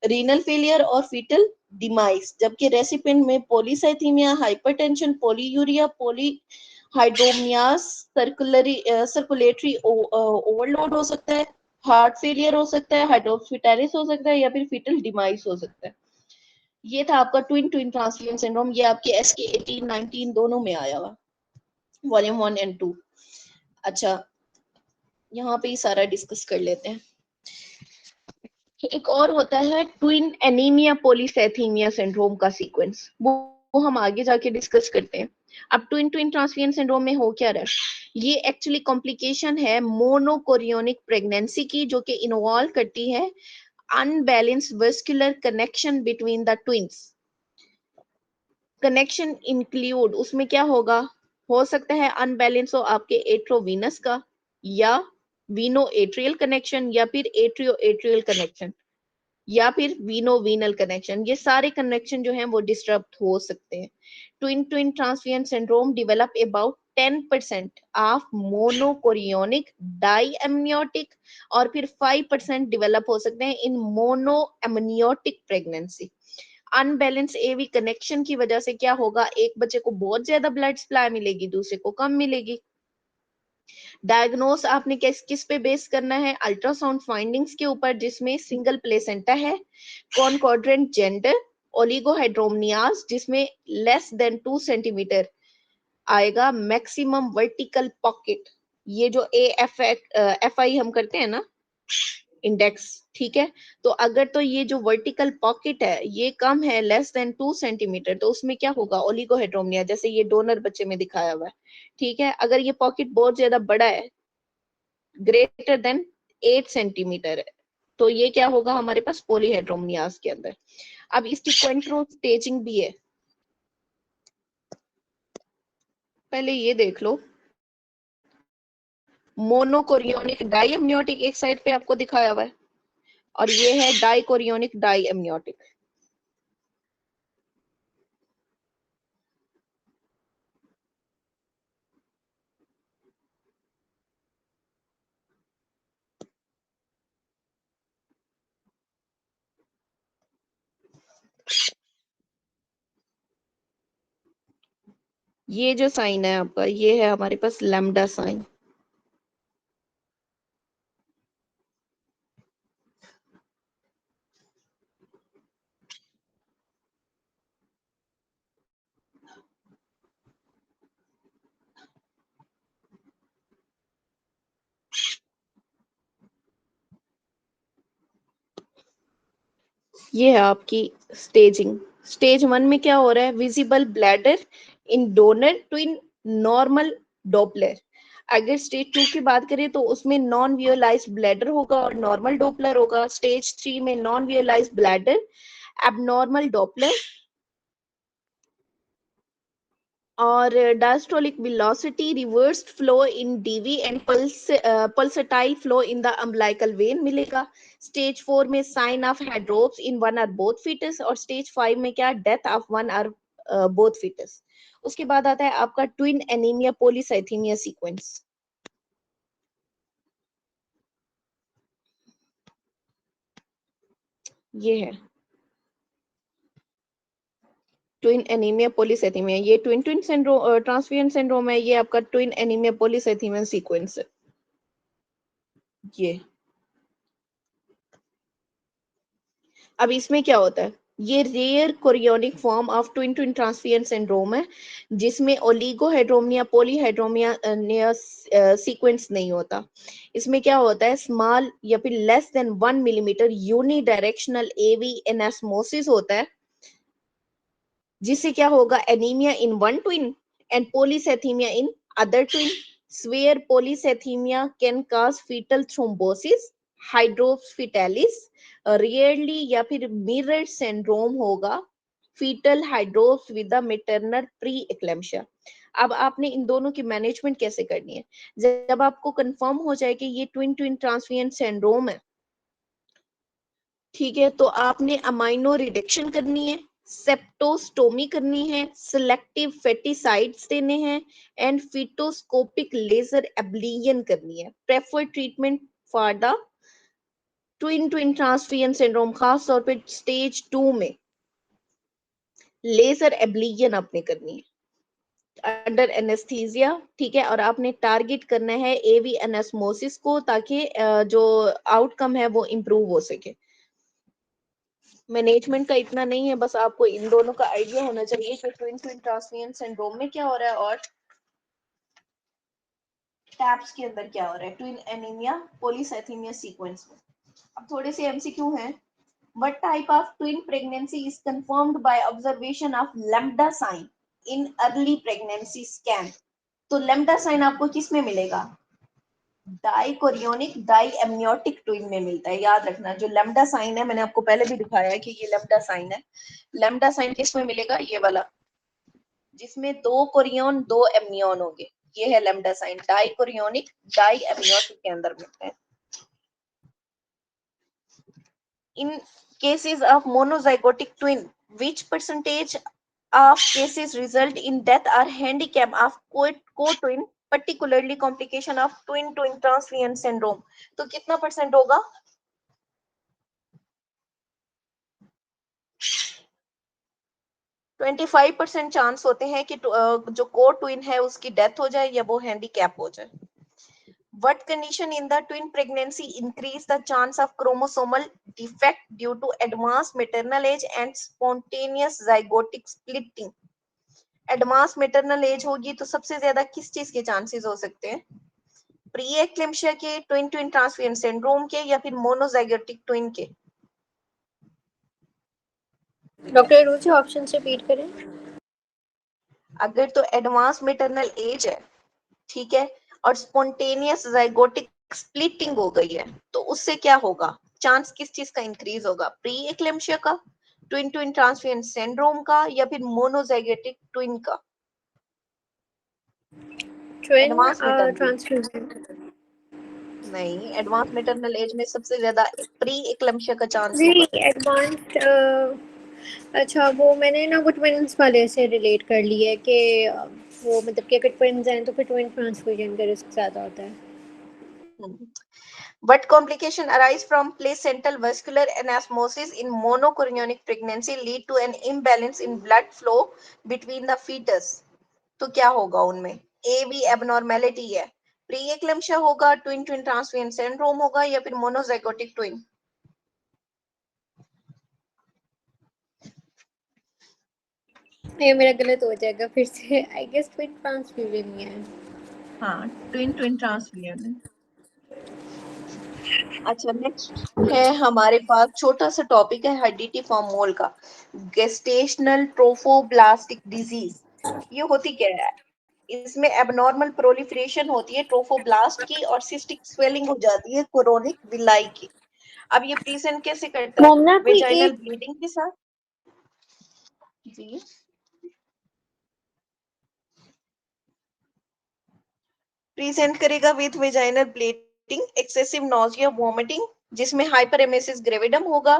renal failure और फीटल डिमाइस। जबकि रेसिपिएंट में polycythaemia, hypertension, polyuria, polyhydramnios, circulatory overload हो सकता है, हार्ट फेलियर हो सकता है, हाइड्रोफिटारिस हो सकता है या फिर फीटल डिमाइस हो सकता है। ये था आपका ट्विन ट्विन ट्रांसफियन सिंड्रोम। ये आपके एसके 18 19 दोनों में आया हुआ, वॉल्यूम 1 एंड 2। अच्छा, यहाँ पे ही सारा डिस्कस कर लेते हैं। एक और होता है ट्विन एनीमिया पॉलीसैथीमिया सिंड्रोम का सीक्वेंस, वो हम आगे जाके डिस्कस करते हैं। अब ट्विन ट्विन ट्रांसफियन सिंड्रोम में हो क्या रहा है, ये एक्चुअली कॉम्प्लिकेशन है मोनोकोरियोनिक प्रेगनेंसी की, जो कि इन्वॉल्व करती है unbalance vascular connection between the twins. Connection include, उसमें क्या होगा, हो सकता है अनबैलेंस हो आपके एट्रोवीनस का, या वीनो एट्रियल कनेक्शन, या फिर एट्रियो एट्रियल कनेक्शन, या फिर वीनो वीनल कनेक्शन। ये सारे कनेक्शन जो हैं वो डिस्टर्ब हो सकते हैं। Twin twin transfusion syndrome develop about 10% of monochorionic diamniotic, और फिर 5% डेवलप हो सकते हैं in monoamniotic pregnancy. Unbalance AV connection की वजह से क्या होगा, एक बच्चे को बहुत ज्यादा ब्लड सप्लाई मिलेगी, दूसरे को कम मिलेगी। डायग्नोस आपने किस किस पे बेस करना है, अल्ट्रासाउंड फाइंडिंग्स के ऊपर, जिसमें सिंगल प्लेसेंटा है, कॉनकॉर्डेंट जेंडर, ओलिगोहाइड्रोमनियाज जिसमें लेस देन 2 सेंटीमीटर आएगा, मैक्सिमम वर्टिकल पॉकेट, ये जो एफ आई हम करते हैं ना इंडेक्स, ठीक है, तो अगर तो ये जो वर्टिकल पॉकेट है ये कम है, लेस देन 2 सेंटीमीटर, तो उसमें क्या होगा, ओलिगोहेड्रोमिया, जैसे ये डोनर बच्चे में दिखाया हुआ है। ठीक है, अगर ये पॉकेट बहुत ज्यादा बड़ा है, ग्रेटर देन 8 सेंटीमीटर है, तो ये क्या होगा हमारे पास पॉलीहेड्रोमियास के अंदर। अब इसकी क्वेंट्रो स्टेजिंग भी है, पहले ये देख लो। मोनोकोरियोनिक डाई एमनियोटिक एक साइड पे आपको दिखाया हुआ है, और ये है डाइकोरियोनिक डाई एमनियोटिक। ये जो साइन है आपका, ये है हमारे पास लैम्डा साइन। ये है आपकी स्टेजिंग। स्टेज 1 में क्या हो रहा है, विजिबल ब्लैडर इन डोनर ट्विन, नॉर्मल डॉपलर। अगर स्टेज 2 की बात करें तो उसमें नॉन विजुअलाइज ब्लैडर होगा और नॉर्मल डॉपलर होगा। स्टेज 3 में non visualise bladder, abnormal Doppler और diastolic velocity, reversed flow in DV and pulsatile flow in the umbilical vein मिलेगा। स्टेज 4 में sign of hydrops in one और बोथ फीटस, और stage 5 में क्या, डेथ ऑफ वन और both fetus. उसके बाद आता है आपका ट्विन एनीमिया पॉलीसाइथीमिया सीक्वेंस। ये है ट्विन एनीमिया पॉलीसाइथीमिया, ये ट्विन ट्विन सिंड्रोम ट्रांसफियन सिंड्रोम है, ये आपका ट्विन एनीमिया पॉलीसाइथीमिया सीक्वेंस है। ये अब इसमें क्या होता है, ये rare chorionic form of twin twin transfusion syndrome है, जिसमें ओलिगोहेड्रोमिया पॉलीहेड्रोमिया सीक्वेंस नहीं होता। इसमें क्या होता है, स्मॉल या फिर less than 1 millimetre unidirectional AV anastomosis होता है, जिससे क्या होगा, anaemia in one twin and polycythaemia in other twin. Severe polycythaemia can cause fetal thrombosis hydrops fetalis, rarely या फिर मिरर सिंड्रोम होगा, fetal hydrops with the maternal pre eclampsia. अब आपने इन दोनों की मैनेजमेंट कैसे करनी है? जब आपको कंफर्म हो जाए कि ये ट्विन ट्विन ट्रांसफियन सिंड्रोम है, ठीक है, तो आपने अमाइनो रिडक्शन करनी है, सेप्टोस्टोमी करनी है, सिलेक्टिव फेटिसाइड्स देने हैं, एंड फिटोस्कोपिक लेजर एब्लियन करनी है। Prefer treatment for the twin twin transfusion syndrome, खास तौर पे स्टेज 2 में लेजर एब्लियन आपने करनी है अंडर एनेस्थीसिया, ठीक है, और आपने टारगेट करना है एवी एनेस्मोसिस को, ताकि जो आउटकम है वो इम्प्रूव हो सके। मैनेजमेंट का इतना नहीं है, बस आपको इन दोनों का आइडिया होना चाहिए कि ट्विन ट्विन ट्रांसफियन सिंड्रोम में क्या हो रहा है और टैप्स के अंदर क्या हो रहा है, ट्विन एनीमिया पॉलीसाइथेमिया सीक्वेंस में। अब थोड़े से एमसीक्यू हैं। What type of twin pregnancy is confirmed by observation of lambda sign in early pregnancy scan? तो lambda sign आपको किस में मिलेगा? डाइकोरियोनिक डाई एमनियोटिक ट्विन में मिलता है। याद रखना, जो लैम्डा साइन है, मैंने आपको पहले भी दिखाया है कि ये लैम्डा साइन है। लैम्डा साइन किस में मिलेगा? ये वाला, जिसमें 2 कोरियन 2 एमनियन होंगे, ये है lambda sign. Dichorionic diamniotic के अंदर मिलता है। In cases of monozygotic twin, which percentage of cases result in death or handicap of co-twin, particularly complication of twin twin transfusion syndrome? तो कितना परसेंट होगा? 25% चांस होते हैं कि जो को ट्विन है उसकी डेथ हो जाए या वो हैंडीकैप हो जाए। What condition in the twin pregnancy increase the chance of chromosomal defect due to advanced maternal age and spontaneous zygotic splitting? Advance maternal age होगी तो सबसे ज्यादा किस चीज के चांसेस हो सकते हैं? प्री एक्लेम्पशिया के, ट्विन ट्विन ट्रांसफियन सिंड्रोम के, या फिर मोनोजाइगोटिक ट्विन के? डॉक्टर रुचि ऑप्शन रिपीट करें। अगर तो एडवांस मेटरनल एज है, ठीक है, और स्पॉन्टेनियस जाइगोटिक स्प्लिटिंग हो गई है, तो उससे क्या होगा? चांस किस चीज का इंक्रीज होगा? प्री एक्लेम्पशिया का, ट्विन ट्विन ट्रांसफियन सिंड्रोम का, या फिर मोनोजाइगोटिक ट्विन का? Twin advance maternal, transfusion. नहीं, एडवांस मेटरनल एज में सबसे ज्यादा प्री एक्लेम्पशिया का चांस नहीं, होगा। एडवांस्ड अच्छा, वो मैंने ना वो ट्विन्स वाले से रिलेट कर लिया है कि वो मतलब कि अगर ट्विन्स हैं तो फिर ट्विन ट्रांसफ्यूजन का रिस्क ज़्यादा होता है। What complication arise from placental vascular anemosis in monochorionic pregnancy lead to an imbalance in blood flow between the fetus? तो क्या होगा उनमें? ए बी एबनॉर्मेलिटी है, प्री एक्लेम्पशिया होगा, ट्विन ट्विन ट्रांसफियन सिंड्रोम होगा, या फिर मोनोजाइगोटिक ट्विन? ये मेरा गलत हो जाएगा फिर से, आई गेस ट्विन ट्रांसफ्यूजन ही है। हाँ, ट्विन ट्विन ट्रांसफियन है। अच्छा, नेक्स्ट है हमारे पास छोटा सा टॉपिक है हेरिडिटी फॉर्म मोल का, गेस्टेशनल ट्रोफोब्लास्टिक डिजीज। ये होती क्या है? इसमें एबनॉर्मल प्रोलिफरेशन होती है ट्रोफोब्लास्ट की, और सिस्टिक स्वेलिंग हो जाती है कोरोनिक विलाई की। अब ये प्रेजेंट कैसे करता है? मोमना कोई वेजाइनल एक ब्लीडिंग के साथ। जी, प्रेजेंट करेगा with vaginal bleeding, excessive nausea, vomiting, जिसमें हाइपरेमेसिस ग्रेविडम होगा,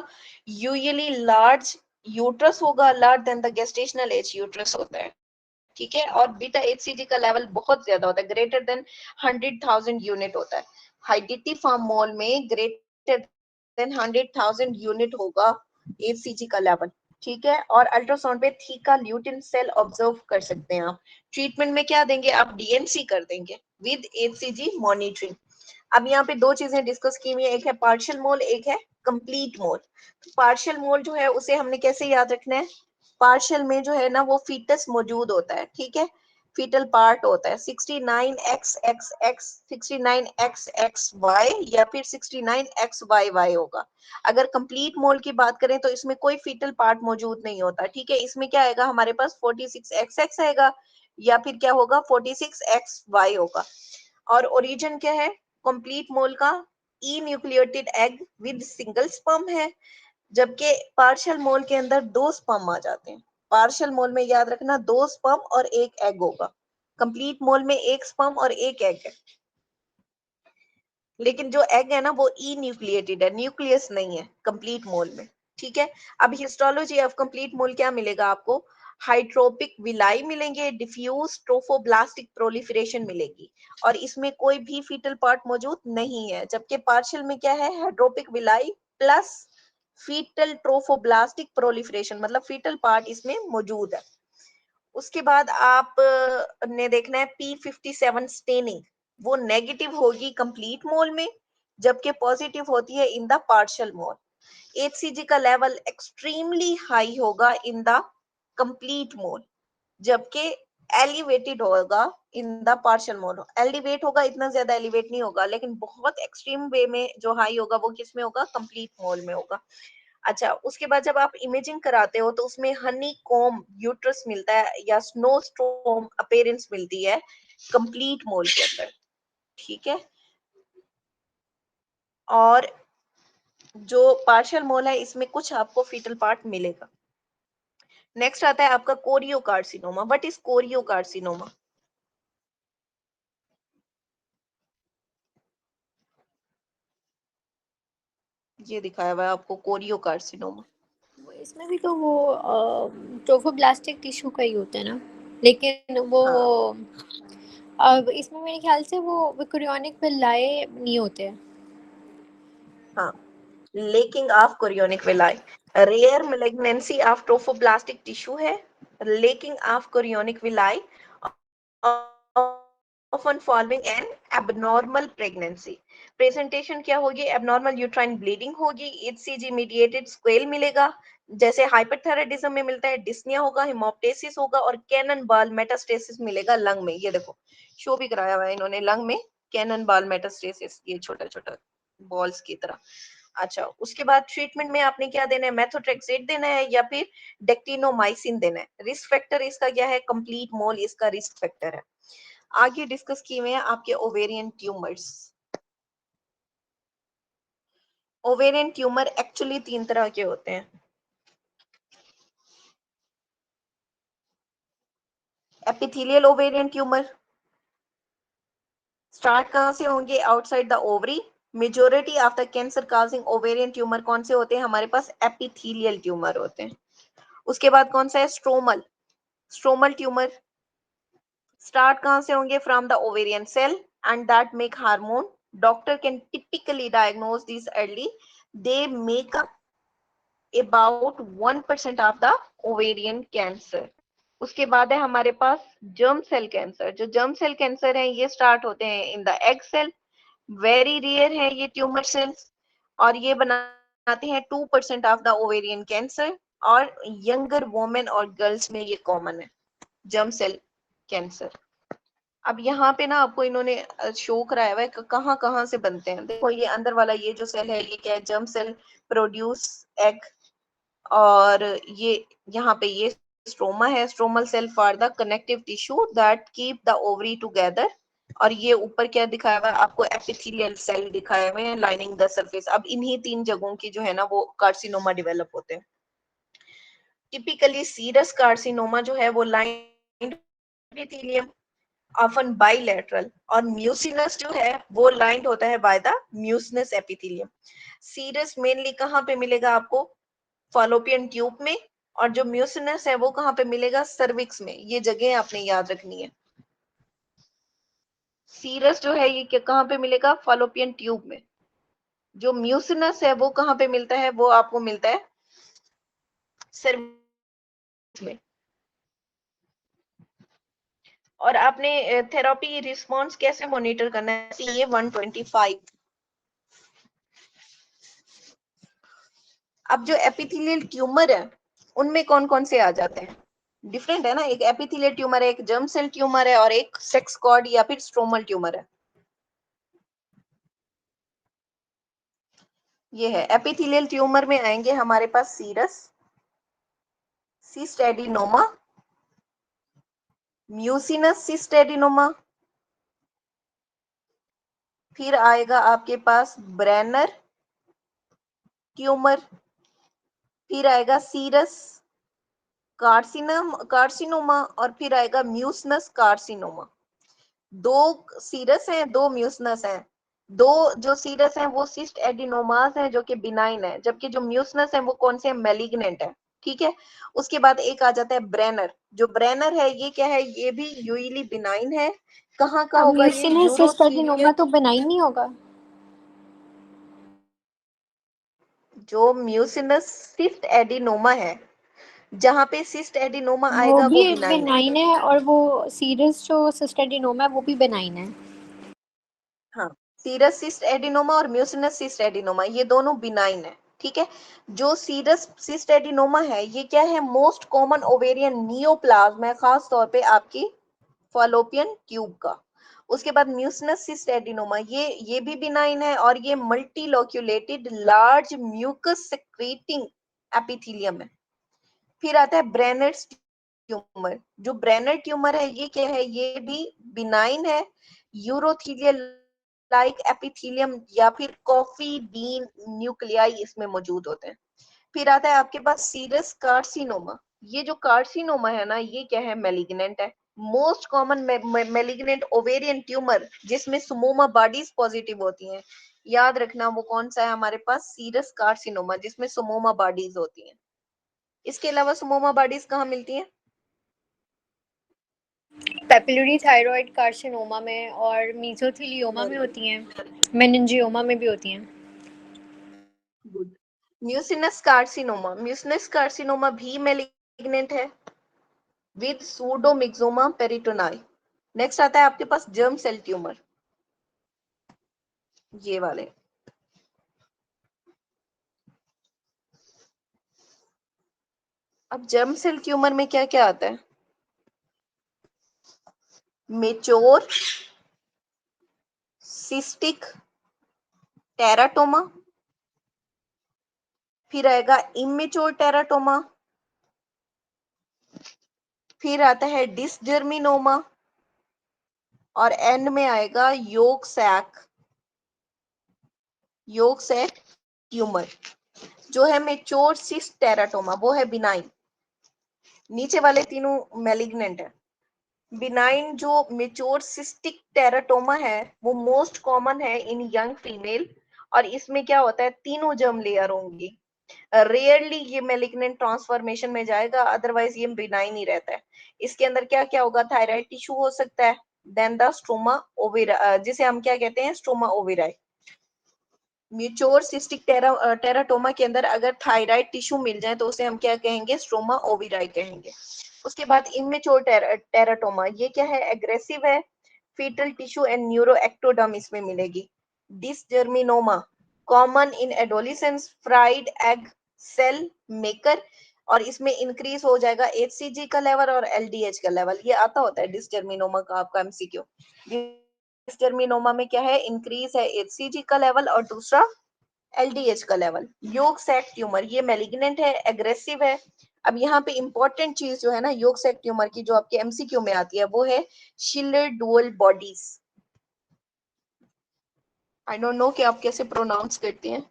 यूजुअली लार्ज यूट्रस होगा, large than the gestational age uterus होता है, ठीक है, और बीटा एचसीजी का लेवल बहुत ज्यादा होता है, ग्रेटर देन 100,000 यूनिट होता है। हाइडिटी फार्म मॉल में ग्रेटर देन 100,000 यूनिट होगा एचसीजी का लेवल, ठीक है, और अल्ट्रासाउंड पे थीका ल्यूटिन सेल ऑब्जर्व कर सकते हैं आप। ट्रीटमेंट में क्या देंगे आप? डीएनसी कर देंगे विद एचसीजी मॉनिटरिंग। अब यहाँ पे दो चीजें डिस्कस की हुई है, एक है पार्शियल मोल, एक है कंप्लीट मोल। पार्शियल मोल जो है उसे हमने कैसे याद रखना है? पार्शियल में जो है ना वो फीटस मौजूद होता है, ठीक है, फीटल पार्ट होता है 69XXX 69XXY या फिर 69XYY होगा। अगर कंप्लीट मोल की बात करें तो इसमें कोई फीटल पार्ट मौजूद नहीं होता, ठीक है, इसमें क्या आएगा हमारे पास? 46XX आएगा, या फिर क्या होगा? 46XY होगा। और ओरिजिन क्या है कंप्लीट मोल का? ई न्यूक्लियोटिड एग विद सिंगल स्पर्म है, जबकि पार्शियल मोल के अंदर 2 स्पर्म आ जाते हैं। पार्शियल मोल में याद रखना 2 स्पर्म और 1 एग होगा, कंप्लीट मोल में 1 स्पर्म और 1 एग है। लेकिन जो एग है ना वो ई न्यूक्लिएटेड है, न्यूक्लियस नहीं है कंप्लीट मोल में। ठीक है, अब हिस्टोलॉजी ऑफ कंप्लीट मोल क्या मिलेगा आपको? हाइड्रोपिक विलाई मिलेंगे, डिफ्यूज ट्रोफोब्लास्टिक प्रोलिफरेशन मिलेगी, और इसमें कोई भी फीटल पार्ट मौजूद नहीं है। जबकि पार्शियल में क्या है? Hydropic villi plus fetal trophoblastic proliferation, मतलब फीटल पार्ट इसमें मौजूद है। उसके बाद आप ने देखना है P57 स्टेनिंग, वो नेगेटिव होगी कंप्लीट मोल में, जबकि पॉजिटिव होती है in the partial mole. HCG का लेवल एक्सट्रीमली हाई होगा इन द कंप्लीट मोल, जबकि एलिवेटेड होगा in the partial mole. Elevate होगा, इतना ज्यादा एलिवेट नहीं होगा, लेकिन बहुत एक्सट्रीम वे में जो हाई होगा वो किस में होगा? कंप्लीट मोल में होगा। अच्छा, उसके बाद जब आप इमेजिंग कराते हो तो उसमें हनी कॉम यूट्रस मिलता है या स्नो स्टॉर्म अपीयरेंस मिलती है कंप्लीट मोल के अंदर। ठीक है, और जो पार्शियल मोल है इसमें कुछ आपको फीटल पार्ट मिलेगा। नेक्स्ट आता है आपका chorio carcinoma. What is chorio carcinoma? ये दिखाया हुआ है आपको कोरियो कार्सिनोमा। इसमें भी तो वो ट्रोफोब्लास्टिक टिश्यू का ही होता है ना, लेकिन वो हाँ अब इसमें मेरे ख्याल से वो विक्रियोनिक विलाए नहीं होते हैं। हाँ, lacking of chorionic villi, rare malignancy of trophoblastic tissue है, lacking of chorionic villi often following an abnormal pregnancy। Presentation क्या होगी? abnormal uterine bleeding होगी, HCG mediated squale मिलेगा, जैसे हाइपरथायराइडिज्म में मिलता है, डिस्निया होगा, हिमोप्टेसिस होगा, और कैनन बॉल मेटास्टेसिस मिलेगा लंग में। ये देखो शो भी कराया हुआ है इन्होंने लंग में, कैनन बॉल मेटास्टेसिस, ये छोटा छोटा बॉल्स की तरह। अच्छा, उसके बाद ट्रीटमेंट में आपने क्या देना है? मेथोट्रेक्सेट देना है या फिर डेक्टिनोमाइसिन देना है। रिस्क फैक्टर इसका क्या है? कंप्लीट मोल इसका रिस्क फैक्टर है। आगे डिस्कस किए हुए हैं आपके ovarian tumours. Ovarian tumour actually 3 तरह के होते हैं। एपिथेलियल ओवेरियन ट्यूमर स्टार्ट कहां से होंगे? Outside the ovary. Majority of the cancer causing ovarian tumour कौन से होते हैं? हमारे पास एपिथेलियल ट्यूमर होते हैं। उसके बाद कौन सा है? स्ट्रोमल। स्ट्रोमल ट्यूमर स्टार्ट कहां से होंगे? From the ovarian cell and that make hormone. Doctor can typically diagnose this early. They make up about 1% of the ovarian cancer. उसके बाद है हमारे पास जर्म सेल कैंसर। जो जर्म सेल कैंसर है ये स्टार्ट होते हैं in the egg cell, very rare है ये ट्यूमर सेल्स, और ये बनाते हैं 2% ऑफ द ओवेरियन कैंसर, और यंगर वोमेन और गर्ल्स में ये कॉमन है जर्म सेल कैंसर। अब यहाँ पे ना आपको इन्होंने शो कराया हुआ है कहाँ कहाँ से बनते हैं। देखो ये अंदर वाला ये जो सेल है ये क्या है? जर्म सेल प्रोड्यूस एग, और ये यहाँ पे ये स्ट्रोमा है, stromal cell for the connective tissue that keep the ovary together, और ये ऊपर क्या दिखाया हुआ है आपको? एपिथेलियल सेल दिखाए हुए हैं लाइनिंग द सरफेस। अब इन्हीं 3 जगहों की जो है ना वो कार्सिनोमा डेवलप होते हैं। टिपिकली सीरस कार्सिनोमा जो है वो लाइंड एपिथेलियम, ऑफन बाइलेटरल, और म्यूसिनस जो है वो लाइंड होता है by the mucinous epithelium. Serous mainly कहाँ पे मिलेगा आपको? फॉलोपियन ट्यूब में, और जो म्यूसिनस है वो कहाँ पे मिलेगा? सर्विक्स में। ये जगह आपने याद रखनी है। सीरस जो है ये कहाँ पे मिलेगा? फॉलोपियन ट्यूब में। जो म्यूसिनस है वो कहाँ पे मिलता है? वो आपको मिलता है सर्विक्स में। और आपने थेरेपी रिस्पॉन्स कैसे मॉनिटर करना है? CA 125। अब जो एपिथेलियल ट्यूमर है उनमें कौन कौन से आ जाते हैं? डिफरेंट है ना, एक एपिथेलियल ट्यूमर है, एक जर्म सेल ट्यूमर है, और एक सेक्स कॉर्ड या फिर स्ट्रोमल ट्यूमर है। ये है एपिथेलियल ट्यूमर में आएंगे हमारे पास सीरस, सिस्टेडिनोमा, म्यूसिनस सिस्टेडिनोमा, फिर आएगा आपके पास ब्रेनर ट्यूमर, फिर आएगा सीरस कार्सिनोमा और फिर आएगा म्यूसनस कार्सिनोमा। दो सीरस हैं, दो म्यूसनस हैं। दो जो सीरस हैं वो सिस्ट एडिनोमास हैं जो कि बिनाइन है, जबकि जो म्यूसनस है वो कौन से मैलिग्नेंट है। ठीक है, उसके बाद एक आ जाता है ब्रेनर। जो ब्रेनर है ये क्या है, ये भी यूजली बिनाइन है। कहाँ का अब होगा ये, म्यूसिनस यूरोथीलियल। तो बनाई नहीं होगा। जो म्यूसिनस सिस्ट एडिनोमा है, जहां पे सिस्ट एडिनोमा वो आएगा वो भी बिनाइन है। बेनाइन है और वो सीरस जो सिस्टेडिनोमा है वो भी बेनाइन है। हाँ, सीरस सिस्ट एडिनोमा और म्यूसिनस सिस्ट एडिनोमा ये दोनों बिनाइन है। ठीक है, जो सीरस सिस्ट एडिनोमा है ये क्या है, मोस्ट कॉमन ओवेरियन नियोप्लाज्म है, खास तौर पे आपकी फॉलोपियन ट्यूब का। उसके बाद म्यूसिनस सिस्ट एडिनोमा ये भी बिनाइन है और ये मल्टीलोक्यूलेटेड लार्ज म्यूकस सेक्रेटिंग एपिथेलियम है। फिर आता है ब्रेनर ट्यूमर। जो ब्रेनर ट्यूमर है ये क्या है, ये भी बिनाइन है, यूरोथीलियल लाइक एपिथेलियम या फिर कॉफी बीन न्यूक्लियाई इसमें मौजूद होते हैं। फिर आता है आपके पास सीरस कार्सिनोमा। ये जो कार्सिनोमा है ना ये क्या है, मेलिग्नेंट है। Most common malignant ovarian tumour जिसमें सुमोमा बॉडीज पॉजिटिव होती हैं। याद रखना वो कौन सा है हमारे पास, सीरस कार्सिनोमा, जिसमें सुमोमा बॉडीज होती हैं। इसके अलावा सुमोमा बॉडीज कहाँ मिलती हैं? पेपिलरी थायराइड कार्सिनोमा में और मीजोथेलियोमा में वेरी होती हैं, मेनिंजियोमा में भी होती हैं। गुड। म्यूसिनस कार्सिनोमा भी मेलिग्नेंट है विद सूडोमिक्सोमा पेरिटोनाई। नेक्स्ट आता है आपके पास जर्म सेल ट्यूमर, ये वाले। अब जर्म सेल ट्यूमर में क्या क्या आता है, मेच्योर सिस्टिक टेराटोमा, फिर आएगा इमेच्योर टेराटोमा, फिर आता है डिसजर्मिनोमा और एंड में आएगा योग सैक ट्यूमर। जो है मेच्योर सिस्ट टेराटोमा वो है बिनाइन, नीचे वाले तीनों मैलिग्नेंट है। बिनाइन जो मेच्योर सिस्टिक टेराटोमा है वो मोस्ट कॉमन है इन यंग फीमेल, और इसमें क्या होता है, तीनों जर्म लेयर होंगी। रेयरली ये मेलिग्नेंट ट्रांसफॉर्मेशन में जाएगा, अदरवाइज ये बिनाइन ही रहता है। इसके अंदर क्या क्या होगा, थायराइड टिश्यू हो सकता है, देन द स्ट्रोमा ओविरा, जिसे हम क्या कहते हैं, स्ट्रोमा ओविराई। म्यूच्योर सिस्टिक टेराटोमा के अंदर अगर थायराइड टिश्यू मिल जाए तो उसे हम क्या कहेंगे, स्ट्रोमा ओविराई कहेंगे। उसके बाद इमेच्योर टेराटोमा, ये क्या है, एग्रेसिव है, fetal tissue and neuroectoderm इसमें मिलेगी। Dysgerminoma common in adolescence, fried egg cell maker, और इसमें इंक्रीज हो जाएगा एचसीजी का लेवल और एलडीएच का लेवल। ये आता होता है डिसजर्मिनोमा का आपका एमसीक्यू। डिसजर्मिनोमा में क्या है, इंक्रीज है एचसीजी का लेवल और दूसरा एलडीएच का लेवल। योग सैक ट्यूमर ये मेलिग्नेंट है, एग्रेसिव है। अब यहाँ पे इंपॉर्टेंट चीज जो है ना योग सैक ट्यूमर की, जो आपके एमसीक्यू में आती है, वो है Schiller Duval bodies. I don't know कि आप कैसे प्रोनाउंस करते हैं।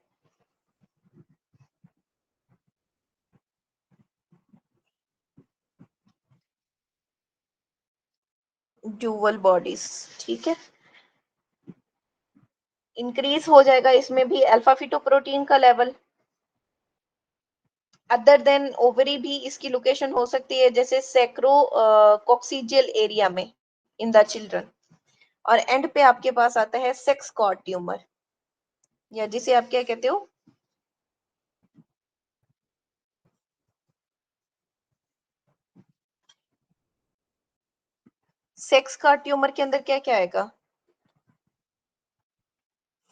ड्यूअल बॉडीज, ठीक है। इंक्रीज हो जाएगा इसमें भी अल्फा फिटोप्रोटीन का लेवल। अदर देन ओवरी भी इसकी लोकेशन हो सकती है, जैसे सैक्रो कॉक्सिजियल एरिया में इन द चिल्ड्रन। और एंड पे आपके पास आता है सेक्स कॉर्ड ट्यूमर, या जिसे आप क्या कहते हो, सेक्स कॉर्ड ट्यूमर के अंदर क्या क्या आएगा,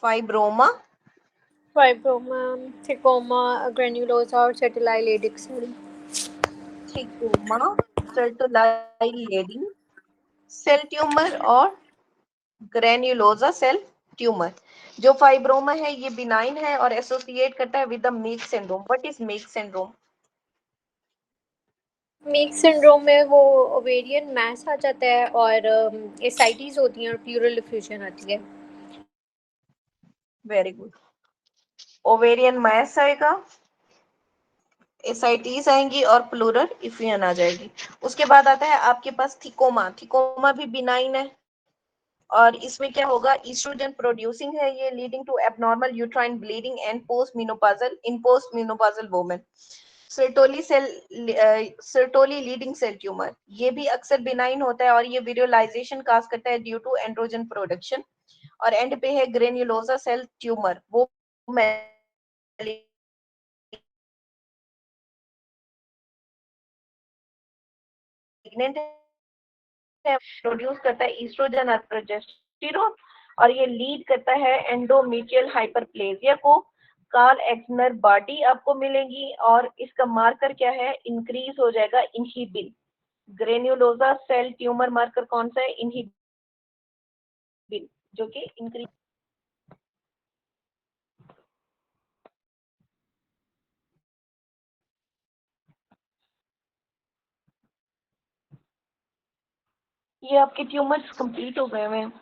फाइब्रोमा, फाइब्रोमा, थिकोमा, ग्रेन्युलोसा और सेटेलाइट सेल। थिकोमा, सर्टोलाइलेडिंग सेल ट्यूमर और ग्रेन्युलोसा सेल ट्यूमर। जो फाइब्रोमा है ये बिनाइन है और एसोसिएट करता है with the make syndrome. What is make syndrome? Make syndrome में वो ओवेरियन मास आ जाता है और एसाइटीज होती हैं और प्लूरल डिफ्यूजन आती है। Very good. ओवेरियन मास आएगा, एसाइटीज आएंगी और प्लूरल इफियन आ जाएगी। उसके बाद आता है आपके पास थिकोमा। थिकोमा भी बिनाइन है और इसमें क्या होगा, ईस्ट्रोजन प्रोड्यूसिंग है ये, leading to abnormal uterine bleeding and postmenopausal women. Sertoli Leydig cell tumour, ये भी अक्सर बिनाइन होता है और ये विजुअलाइजेशन काज करता है ड्यू टू एंड्रोजन प्रोडक्शन। और एंड पे है ग्रेन्युलोसा सेल ट्यूमर, वो मैलिग्नेंट प्रोड्यूस करता है ईस्ट्रोजन और प्रोजेस्टेरोन और ये लीड करता है एंडोमेट्रियल हाइपरप्लेजिया को। कार्ल एक्सनर बॉडी आपको मिलेंगी और इसका मार्कर क्या है, इंक्रीज हो जाएगा inhibin. Granulosa cell tumour marker कौन सा है, इनहिबिन, जो कि इंक्रीज। ये आपके ट्यूमर्स कंप्लीट हो गए हुए हैं।